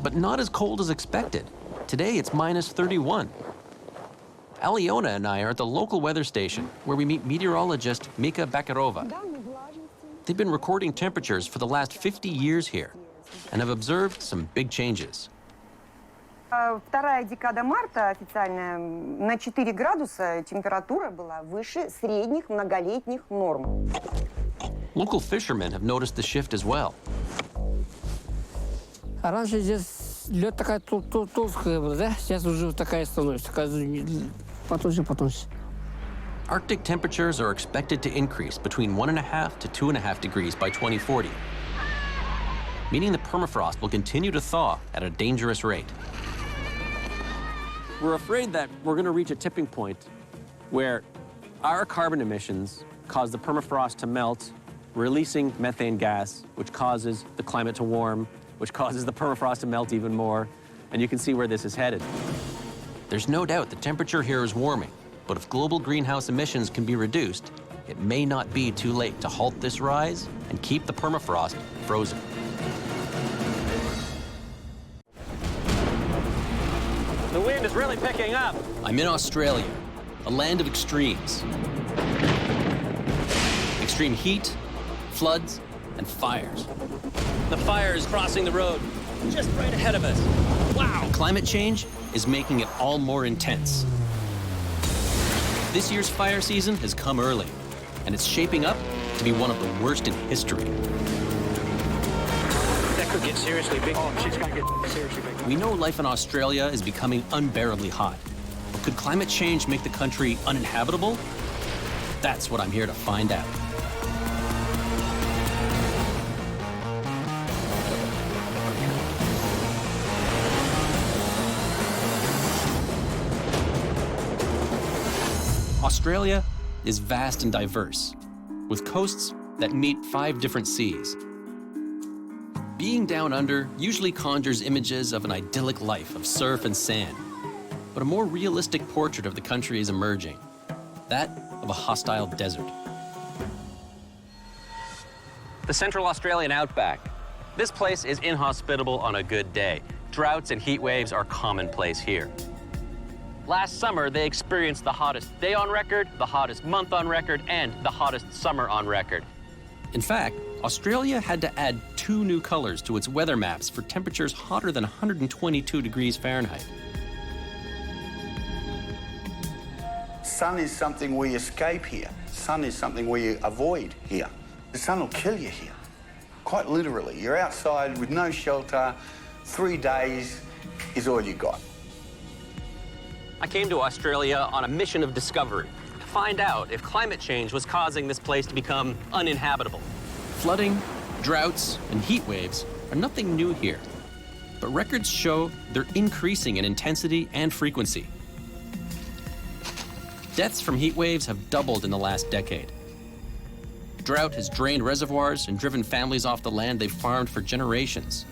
Speaker 1: But not as cold as expected. Today, it's minus 31. Aliona and I are at the local weather station, where we meet meteorologist Mika Bakarova. They've been recording temperatures for the last 50 years here and have observed some big changes.
Speaker 14: Вторая декада марта официальная, на 4 градуса температура была выше средних многолетних норм.
Speaker 1: Local fishermen have noticed the shift as well.
Speaker 12: А раньше здесь лед такая толстая была, да? Сейчас уже такая становится, такая потоньше.
Speaker 1: Arctic temperatures are expected to increase between 1.5 to 2.5 degrees by 2040, meaning the permafrost will continue to thaw at a dangerous rate.
Speaker 2: We're afraid that we're going to reach a tipping point where our carbon emissions cause the permafrost to melt, releasing methane gas, which causes the climate to warm, which causes the permafrost to melt even more. And you can see where this is headed.
Speaker 1: There's no doubt the temperature here is warming, but if global greenhouse emissions can be reduced, it may not be too late to halt this rise and keep the permafrost frozen.
Speaker 2: The wind is really picking up.
Speaker 1: I'm in Australia, a land of extremes. Extreme heat, floods, and fires.
Speaker 2: The fire is crossing the road just right ahead of us. Wow!
Speaker 1: Climate change is making it all more intense. This year's fire season has come early, and it's shaping up to be one of the worst in history.
Speaker 3: That could get seriously big. Oh, she's gonna get seriously big.
Speaker 1: We know life in Australia is becoming unbearably hot. But could climate change make the country uninhabitable? That's what I'm here to find out. Australia is vast and diverse, with coasts that meet 5 different seas. Being down under usually conjures images of an idyllic life of surf and sand, but a more realistic portrait of the country is emerging, that of a hostile desert.
Speaker 2: The Central Australian outback. This place is inhospitable on a good day. Droughts and heat waves are commonplace here. Last summer, they experienced the hottest day on record, the hottest month on record, and the hottest summer on record.
Speaker 1: In fact, Australia had to add 2 new colors to its weather maps for temperatures hotter than 122 degrees Fahrenheit.
Speaker 15: Sun is something we escape here. Sun is something we avoid here. The sun will kill you here, quite literally. You're outside with no shelter, 3 days is all you got.
Speaker 2: I came to Australia on a mission of discovery to find out if climate change was causing this place to become uninhabitable.
Speaker 1: Flooding, droughts, and heat waves are nothing new here, but records show they're increasing in intensity and frequency. Deaths from heat waves have doubled in the last decade. Drought has drained reservoirs and driven families off the land they've farmed for generations.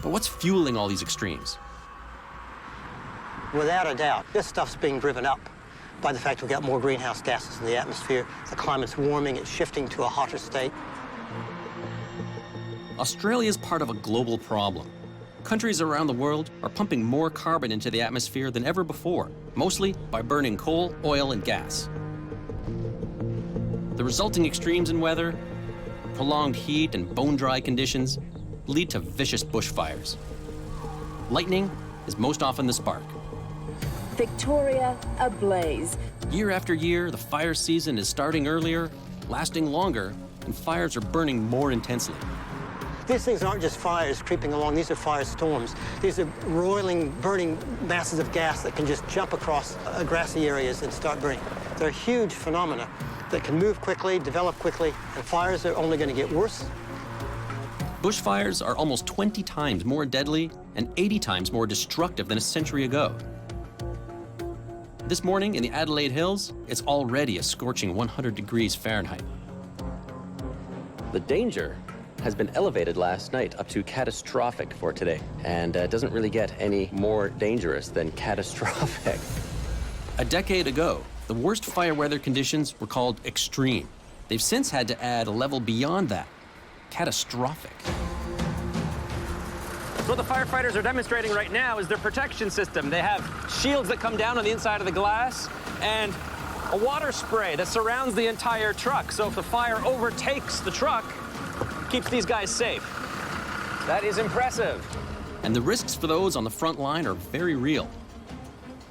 Speaker 1: But what's fueling all these extremes?
Speaker 16: Without a doubt, this stuff's being driven up by the fact we've got more greenhouse gases in the atmosphere. The climate's warming, it's shifting to a hotter state.
Speaker 1: Australia is part of a global problem. Countries around the world are pumping more carbon into the atmosphere than ever before, mostly by burning coal, oil, and gas. The resulting extremes in weather, prolonged heat and bone-dry conditions lead to vicious bushfires. Lightning is most often the spark.
Speaker 17: Victoria ablaze.
Speaker 1: Year after year, the fire season is starting earlier, lasting longer, and fires are burning more intensely.
Speaker 16: These things aren't just fires creeping along, these are firestorms. These are roiling, burning masses of gas that can just jump across grassy areas and start burning. They're huge phenomena that can move quickly, develop quickly, and fires are only going to get worse.
Speaker 1: Bushfires are almost 20 times more deadly and 80 times more destructive than a century ago. This morning in the Adelaide Hills, it's already a scorching 100 degrees Fahrenheit.
Speaker 2: The danger has been elevated last night up to catastrophic for today, and doesn't really get any more dangerous than catastrophic.
Speaker 1: A decade ago, the worst fire weather conditions were called extreme. They've since had to add a level beyond that, catastrophic.
Speaker 2: So what the firefighters are demonstrating right now is their protection system. They have shields that come down on the inside of the glass and a water spray that surrounds the entire truck. So if the fire overtakes the truck, it keeps these guys safe. That is impressive.
Speaker 1: And the risks for those on the front line are very real.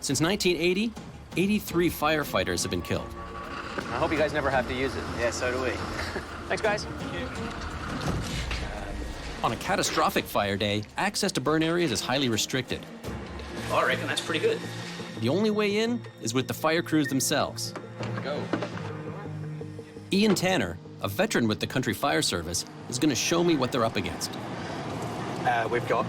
Speaker 1: Since 1980, 83 firefighters have been killed.
Speaker 2: I hope you guys never have to use it.
Speaker 6: Yeah, so do we.
Speaker 2: Thanks, guys.
Speaker 1: On a catastrophic fire day, access to burn areas is highly restricted.
Speaker 6: Well, I reckon that's pretty good.
Speaker 1: The only way in is with the fire crews themselves.
Speaker 6: Go.
Speaker 1: Ian Tanner, a veteran with the Country Fire Service, is going to show me what they're up against.
Speaker 18: We've got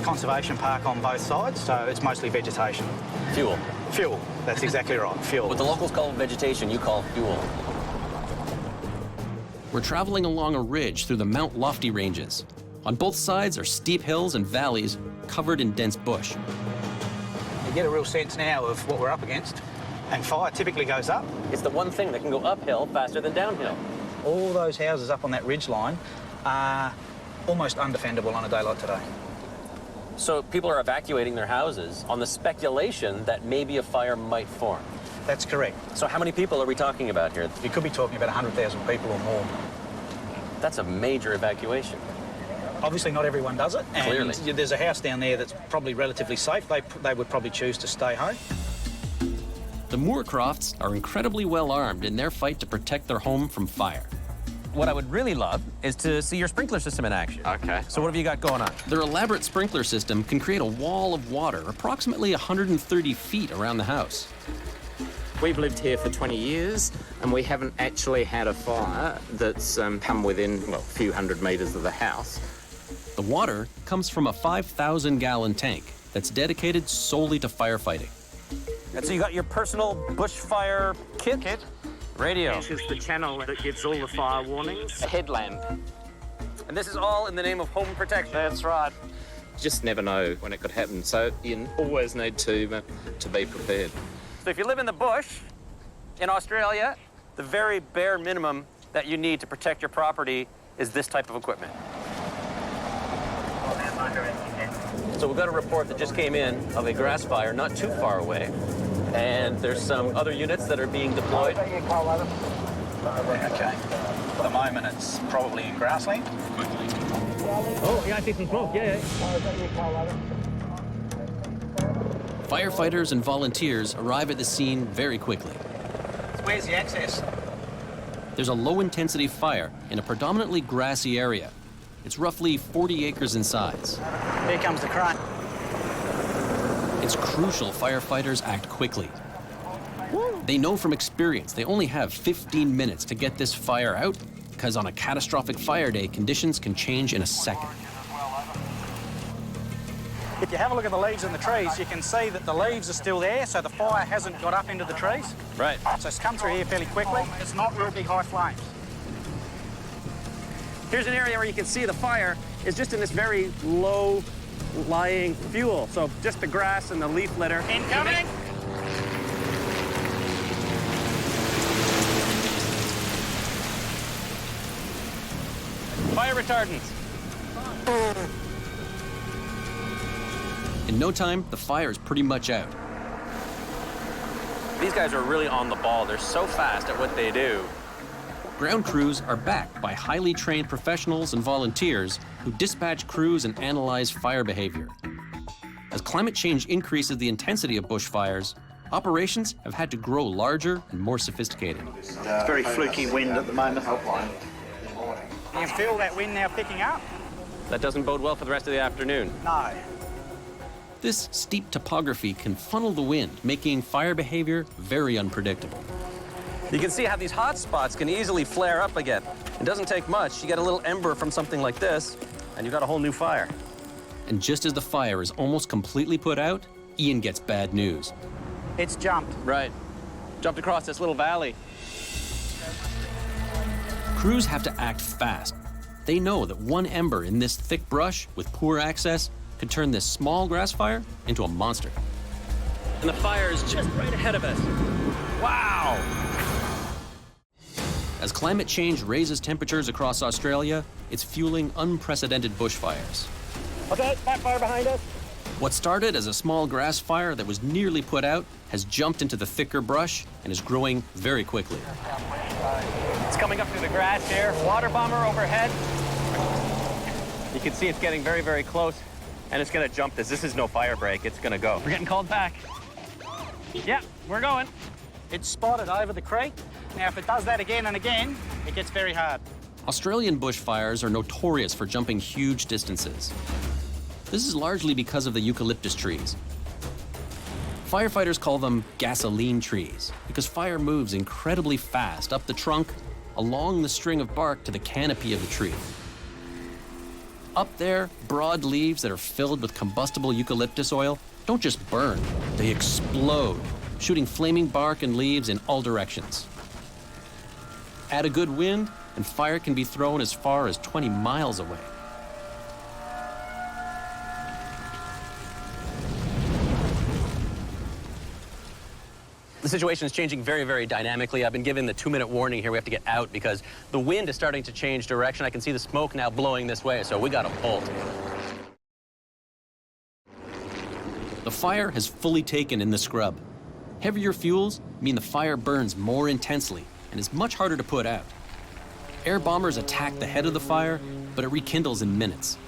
Speaker 18: conservation park on both sides, so it's mostly vegetation.
Speaker 2: Fuel.
Speaker 18: Fuel, that's exactly right, fuel.
Speaker 2: What the locals call vegetation, you call fuel.
Speaker 1: We're traveling along a ridge through the Mount Lofty ranges. On both sides are steep hills and valleys covered in dense bush.
Speaker 18: You get a real sense now of what we're up against, and fire typically goes up.
Speaker 2: It's the one thing that can go uphill faster than downhill.
Speaker 18: All those houses up on that ridge line are almost undefendable on a day like today.
Speaker 2: So people are evacuating their houses on the speculation that maybe a fire might form.
Speaker 18: That's correct.
Speaker 2: So how many people are we talking about here?
Speaker 18: You could be talking about 100,000 people or more.
Speaker 2: That's a major evacuation.
Speaker 18: Obviously not everyone does it. And
Speaker 2: clearly.
Speaker 18: There's a house down there that's probably relatively safe. They would probably choose to stay home.
Speaker 1: The Moorcrofts are incredibly well armed in their fight to protect their home from fire.
Speaker 2: What I would really love is to see your sprinkler system in action. Okay. So what have you got going on?
Speaker 1: Their elaborate sprinkler system can create a wall of water approximately 130 feet around the house.
Speaker 19: We've lived here for 20 years, and we haven't actually had a fire that's come within, well, a few hundred metres of the house.
Speaker 1: The water comes from a 5,000-gallon tank that's dedicated solely to firefighting.
Speaker 2: And so you got your personal bushfire kit? Radio.
Speaker 19: This is the channel that gives all the fire warnings.
Speaker 2: A headlamp. And this is all in the name of home protection.
Speaker 19: That's right. Just never know when it could happen, so you always need to be prepared.
Speaker 2: So if you live in the bush in Australia, the very bare minimum that you need to protect your property is this type of equipment. So we've got a report that just came in of a grass fire not too far away. And there's some other units that are being deployed.
Speaker 18: Okay. For the moment, it's probably in grassland.
Speaker 2: Oh, yeah, I see some smoke. Yeah.
Speaker 1: Firefighters and volunteers arrive at the scene very quickly.
Speaker 18: Where's the access?
Speaker 1: There's a low-intensity fire in a predominantly grassy area. It's roughly 40 acres in size.
Speaker 18: Here comes the crane.
Speaker 1: It's crucial firefighters act quickly. They know from experience they only have 15 minutes to get this fire out, because on a catastrophic fire day, conditions can change in a second.
Speaker 18: If you have a look at the leaves in the trees, you can see that the leaves are still there, so the fire hasn't got up into the trees.
Speaker 2: Right.
Speaker 18: So it's come through here fairly quickly. It's not real big high flames.
Speaker 2: Here's an area where you can see the fire is just in this very low-lying fuel. So just the grass and the leaf litter.
Speaker 18: Incoming!
Speaker 2: Fire retardants.
Speaker 1: In no time, the fire is pretty much out.
Speaker 2: These guys are really on the ball. They're so fast at what they do.
Speaker 1: Ground crews are backed by highly trained professionals and volunteers who dispatch crews and analyze fire behavior. As climate change increases the intensity of bushfires, operations have had to grow larger and more sophisticated.
Speaker 18: It's very fluky wind at the moment. You can feel that wind now picking up?
Speaker 2: That doesn't bode well for the rest of the afternoon.
Speaker 18: No.
Speaker 1: This steep topography can funnel the wind, making fire behavior very unpredictable.
Speaker 2: You can see how these hot spots can easily flare up again. It doesn't take much. You get a little ember from something like this, and you've got a whole new fire.
Speaker 1: And just as the fire is almost completely put out, Ian gets bad news.
Speaker 18: It's jumped.
Speaker 2: Right. Jumped across this little valley.
Speaker 1: Crews have to act fast. They know that one ember in this thick brush with poor access could turn this small grass fire into a monster.
Speaker 2: And the fire is just right ahead of us. Wow!
Speaker 1: As climate change raises temperatures across Australia, it's fueling unprecedented bushfires.
Speaker 2: Okay, that fire behind us.
Speaker 1: What started as a small grass fire that was nearly put out has jumped into the thicker brush and is growing very quickly.
Speaker 2: It's coming up through the grass here. Water bomber overhead. You can see it's getting very, very close, and it's gonna jump this. This is no fire break, it's gonna go. We're getting called back. Yeah, we're going.
Speaker 18: It's spotted over the creek. Now, if it does that again and again, it gets very hard.
Speaker 1: Australian bushfires are notorious for jumping huge distances. This is largely because of the eucalyptus trees. Firefighters call them gasoline trees because fire moves incredibly fast up the trunk, along the string of bark to the canopy of the tree. Up there, broad leaves that are filled with combustible eucalyptus oil don't just burn, they explode, shooting flaming bark and leaves in all directions. Add a good wind, and fire can be thrown as far as 20 miles away.
Speaker 2: The situation is changing very, very dynamically. I've been given the 2-minute warning here. We have to get out because the wind is starting to change direction. I can see the smoke now blowing this way, so we got to bolt.
Speaker 1: The fire has fully taken in the scrub. Heavier fuels mean the fire burns more intensely and is much harder to put out. Air bombers attack the head of the fire, but it rekindles in minutes.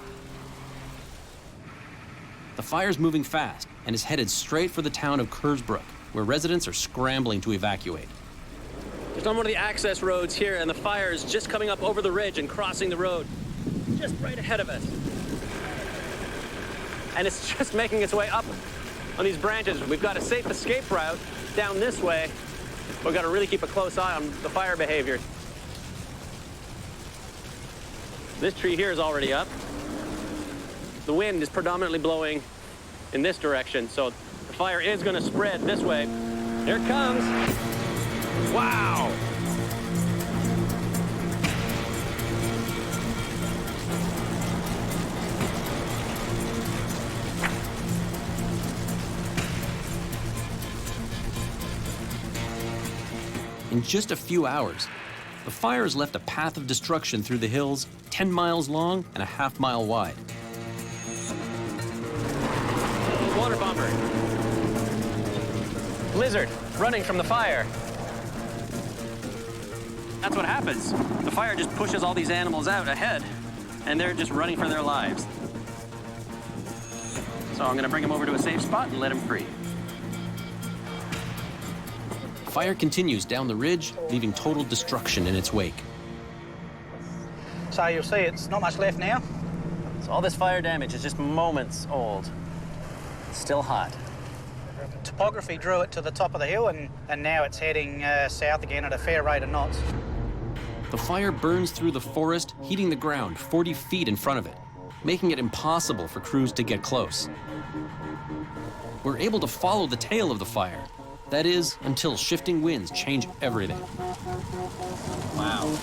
Speaker 1: The fire's moving fast and is headed straight for the town of Kersbrook, where residents are scrambling to evacuate.
Speaker 2: Just on one of the access roads here, and the fire is just coming up over the ridge and crossing the road, just right ahead of us. And it's just making its way up on these branches. We've got a safe escape route down this way. We've got to really keep a close eye on the fire behavior. This tree here is already up. The wind is predominantly blowing in this direction, so the fire is going to spread this way. Here it comes. Wow!
Speaker 1: In just a few hours, the fire has left a path of destruction through the hills 10 miles long and a half-mile wide.
Speaker 2: Water bomber. Lizard running from the fire. That's what happens. The fire just pushes all these animals out ahead, and they're just running for their lives. So I'm going to bring them over to a safe spot and let them free.
Speaker 1: Fire continues down the ridge, leaving total destruction in its wake.
Speaker 18: So you'll see it's not much left now.
Speaker 2: So all this fire damage is just moments old. It's still hot.
Speaker 18: Topography drew it to the top of the hill, and now it's heading south again at a fair rate of knots.
Speaker 1: The fire burns through the forest, heating the ground 40 feet in front of it, making it impossible for crews to get close. We're able to follow the tail of the fire. That is, until shifting winds change everything.
Speaker 2: Wow.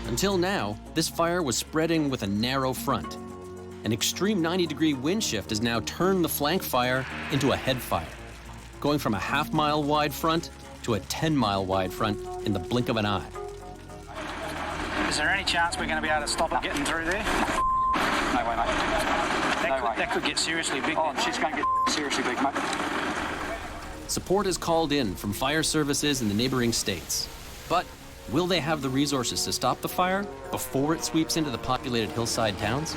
Speaker 1: Until now, this fire was spreading with a narrow front. An extreme 90-degree wind shift has now turned the flank fire into a head fire, going from a half-mile wide front to a 10-mile wide front in the blink of an eye.
Speaker 18: Is there any chance we're going to be able to stop it getting through there?
Speaker 3: No way, mate.
Speaker 18: That could get seriously big.
Speaker 3: Oh, she's going to get seriously big, mate.
Speaker 1: Support is called in from fire services in the neighboring states. But will they have the resources to stop the fire before it sweeps into the populated hillside towns?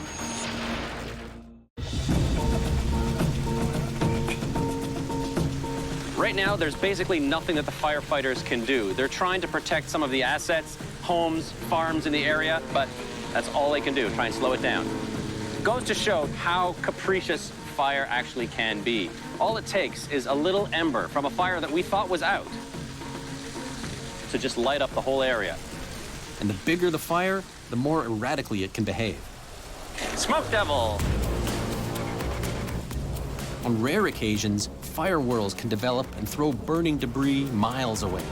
Speaker 2: Right now, there's basically nothing that the firefighters can do. They're trying to protect some of the assets, homes, farms in the area, but that's all they can do, try and slow it down. It goes to show how capricious fire actually can be. All it takes is a little ember from a fire that we thought was out to just light up the whole area.
Speaker 1: And the bigger the fire, the more erratically it can behave.
Speaker 2: Smoke devil!
Speaker 1: On rare occasions, fire whirls can develop and throw burning debris miles away.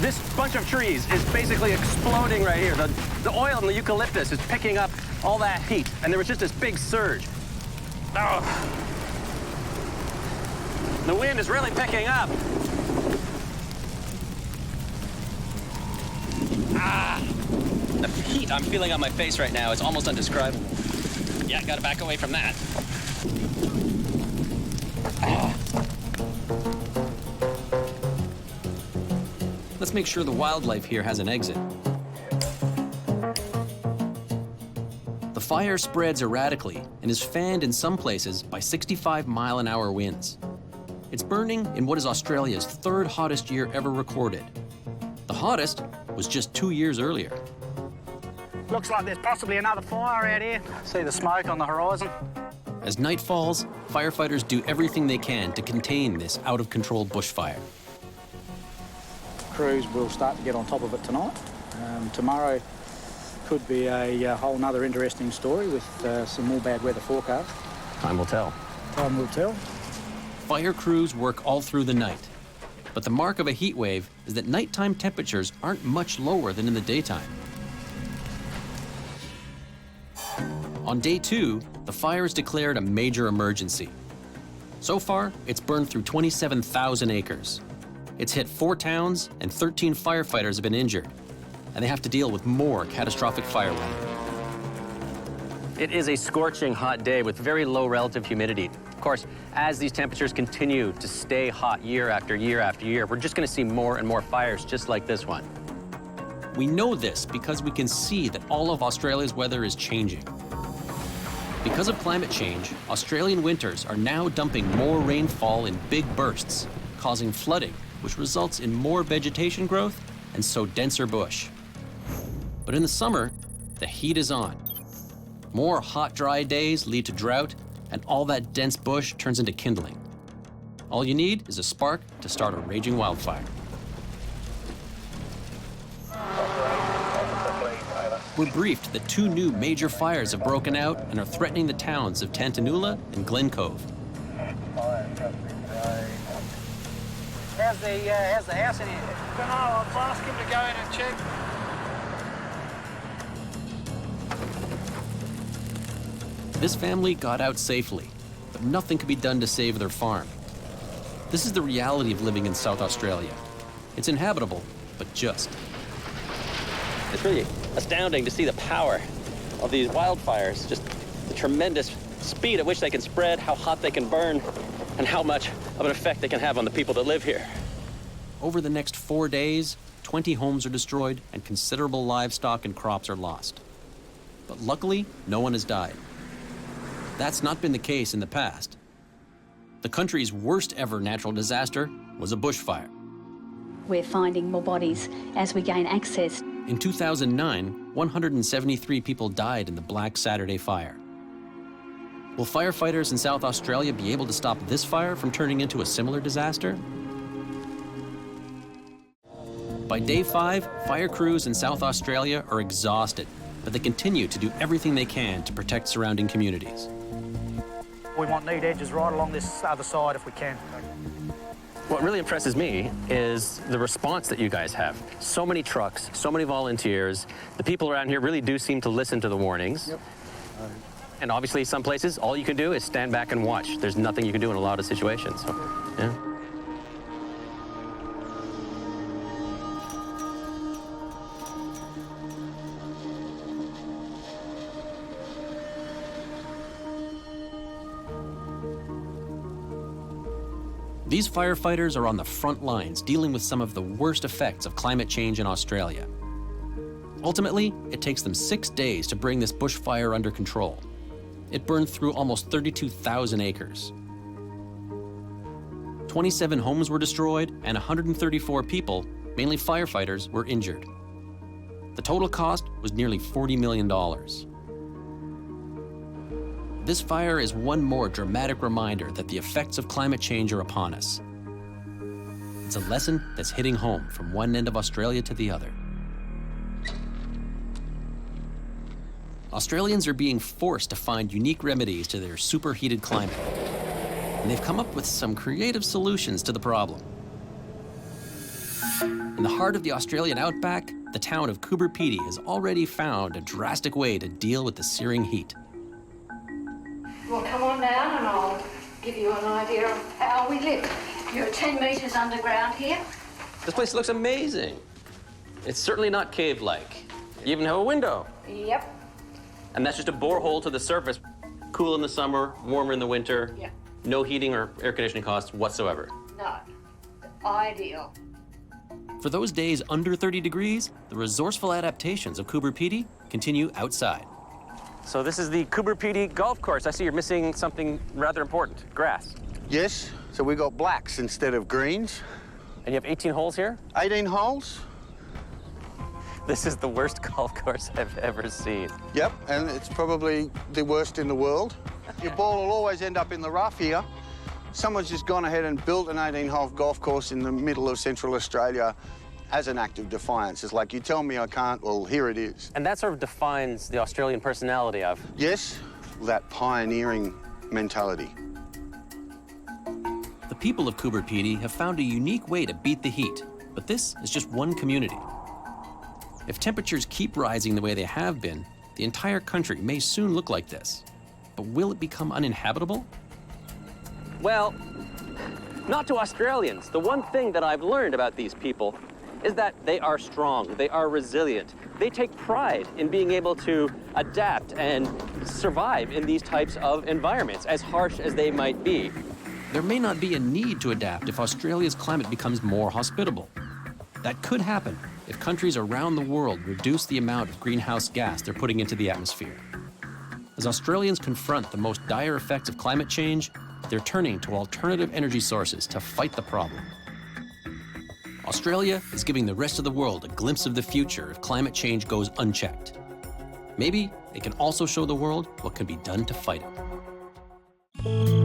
Speaker 2: This bunch of trees is basically exploding right here. The oil in the eucalyptus is picking up all that heat, and there was just this big surge. Oh. The wind is really picking up. The heat I'm feeling on my face right now is almost indescribable. Yeah, gotta back away from that. Let's make sure the wildlife here has an exit. The fire spreads erratically and is fanned in some places by 65-mile-an-hour winds. It's burning in what is Australia's third hottest year ever recorded. The hottest was just 2 years earlier.
Speaker 18: Looks like there's possibly another fire out here. See the smoke on the horizon?
Speaker 1: As night falls, firefighters do everything they can to contain this out-of-control bushfire.
Speaker 18: Crews will start to get on top of it tonight. Tomorrow could be a whole nother interesting story with some more bad weather forecast.
Speaker 2: Time will tell.
Speaker 18: Time will tell.
Speaker 1: Fire crews work all through the night. But the mark of a heat wave is that nighttime temperatures aren't much lower than in the daytime. On day 2, the fire is declared a major emergency. So far, it's burned through 27,000 acres. It's hit 4 towns, and 13 firefighters have been injured, and they have to deal with more catastrophic fire weather.
Speaker 2: It is a scorching hot day with very low relative humidity. Of course, as these temperatures continue to stay hot year after year after year, we're just going to see more and more fires just like this one.
Speaker 1: We know this because we can see that all of Australia's weather is changing. Because of climate change, Australian winters are now dumping more rainfall in big bursts, causing flooding, which results in more vegetation growth and so denser bush. But in the summer, the heat is on. More hot, dry days lead to drought, and all that dense bush turns into kindling. All you need is a spark to start a raging wildfire. We're briefed that 2 new major fires have broken out and are threatening the towns of Tantanoola and Glen Cove.
Speaker 18: How's the house in here? I don't know, I'll ask him to go in and check.
Speaker 1: This family got out safely, but nothing could be done to save their farm. This is the reality of living in South Australia. It's inhabitable, but just.
Speaker 2: It's really astounding to see the power of these wildfires, just the tremendous speed at which they can spread, how hot they can burn, and how much of an effect they can have on the people that live here.
Speaker 1: Over the next 4 days, 20 homes are destroyed and considerable livestock and crops are lost. But luckily, no one has died. That's not been the case in the past. The country's worst ever natural disaster was a bushfire.
Speaker 20: We're finding more bodies as we gain access.
Speaker 1: In 2009, 173 people died in the Black Saturday fire. Will firefighters in South Australia be able to stop this fire from turning into a similar disaster? By day 5, fire crews in South Australia are exhausted, but they continue to do everything they can to protect surrounding communities.
Speaker 18: We want neat edges right along this other side if we can.
Speaker 2: What really impresses me is the response that you guys have. So many trucks, so many volunteers. The people around here really do seem to listen to the warnings.
Speaker 18: Yep.
Speaker 2: And obviously, some places, all you can do is stand back and watch. There's nothing you can do in a lot of situations. So, yeah.
Speaker 1: These firefighters are on the front lines dealing with some of the worst effects of climate change in Australia. Ultimately, it takes them 6 days to bring this bushfire under control. It burned through almost 32,000 acres. 27 homes were destroyed and 134 people, mainly firefighters, were injured. The total cost was nearly $40 million. This fire is one more dramatic reminder that the effects of climate change are upon us. It's a lesson that's hitting home from one end of Australia to the other. Australians are being forced to find unique remedies to their superheated climate, and they've come up with some creative solutions to the problem. In the heart of the Australian outback, the town of Coober Pedy has already found a drastic way to deal with the searing heat.
Speaker 21: Well, come on down and I'll give you an idea of how we live. You're 10 meters underground here.
Speaker 2: This place looks amazing. It's certainly not cave-like. You even have a window.
Speaker 21: Yep.
Speaker 2: And that's just a borehole to the surface. Cool in the summer, warmer in the winter.
Speaker 21: Yeah.
Speaker 2: No heating or air conditioning costs whatsoever.
Speaker 21: No. Ideal.
Speaker 1: For those days under 30 degrees, the resourceful adaptations of Coober Pedy continue outside.
Speaker 2: So this is the Coober Pedy golf course. I see you're missing something rather important, grass.
Speaker 15: Yes, so we got blacks instead of greens.
Speaker 2: And you have 18 holes here?
Speaker 15: 18 holes.
Speaker 2: This is the worst golf course I've ever seen.
Speaker 15: Yep, and it's probably the worst in the world. Your ball will always end up in the rough here. Someone's just gone ahead and built an 18-hole golf course in the middle of Central Australia as an act of defiance. It's like, you tell me I can't, well, here it is.
Speaker 2: And that sort of defines the Australian personality of...
Speaker 15: Yes, that pioneering mentality.
Speaker 1: The people of Coober Pedy have found a unique way to beat the heat, but this is just one community. If temperatures keep rising the way they have been, the entire country may soon look like this. But will it become uninhabitable?
Speaker 2: Well, not to Australians. The one thing that I've learned about these people is that they are strong, they are resilient. They take pride in being able to adapt and survive in these types of environments, as harsh as they might be.
Speaker 1: There may not be a need to adapt if Australia's climate becomes more hospitable. That could happen if countries around the world reduce the amount of greenhouse gas they're putting into the atmosphere. As Australians confront the most dire effects of climate change, they're turning to alternative energy sources to fight the problem. Australia is giving the rest of the world a glimpse of the future if climate change goes unchecked. Maybe it can also show the world what can be done to fight it.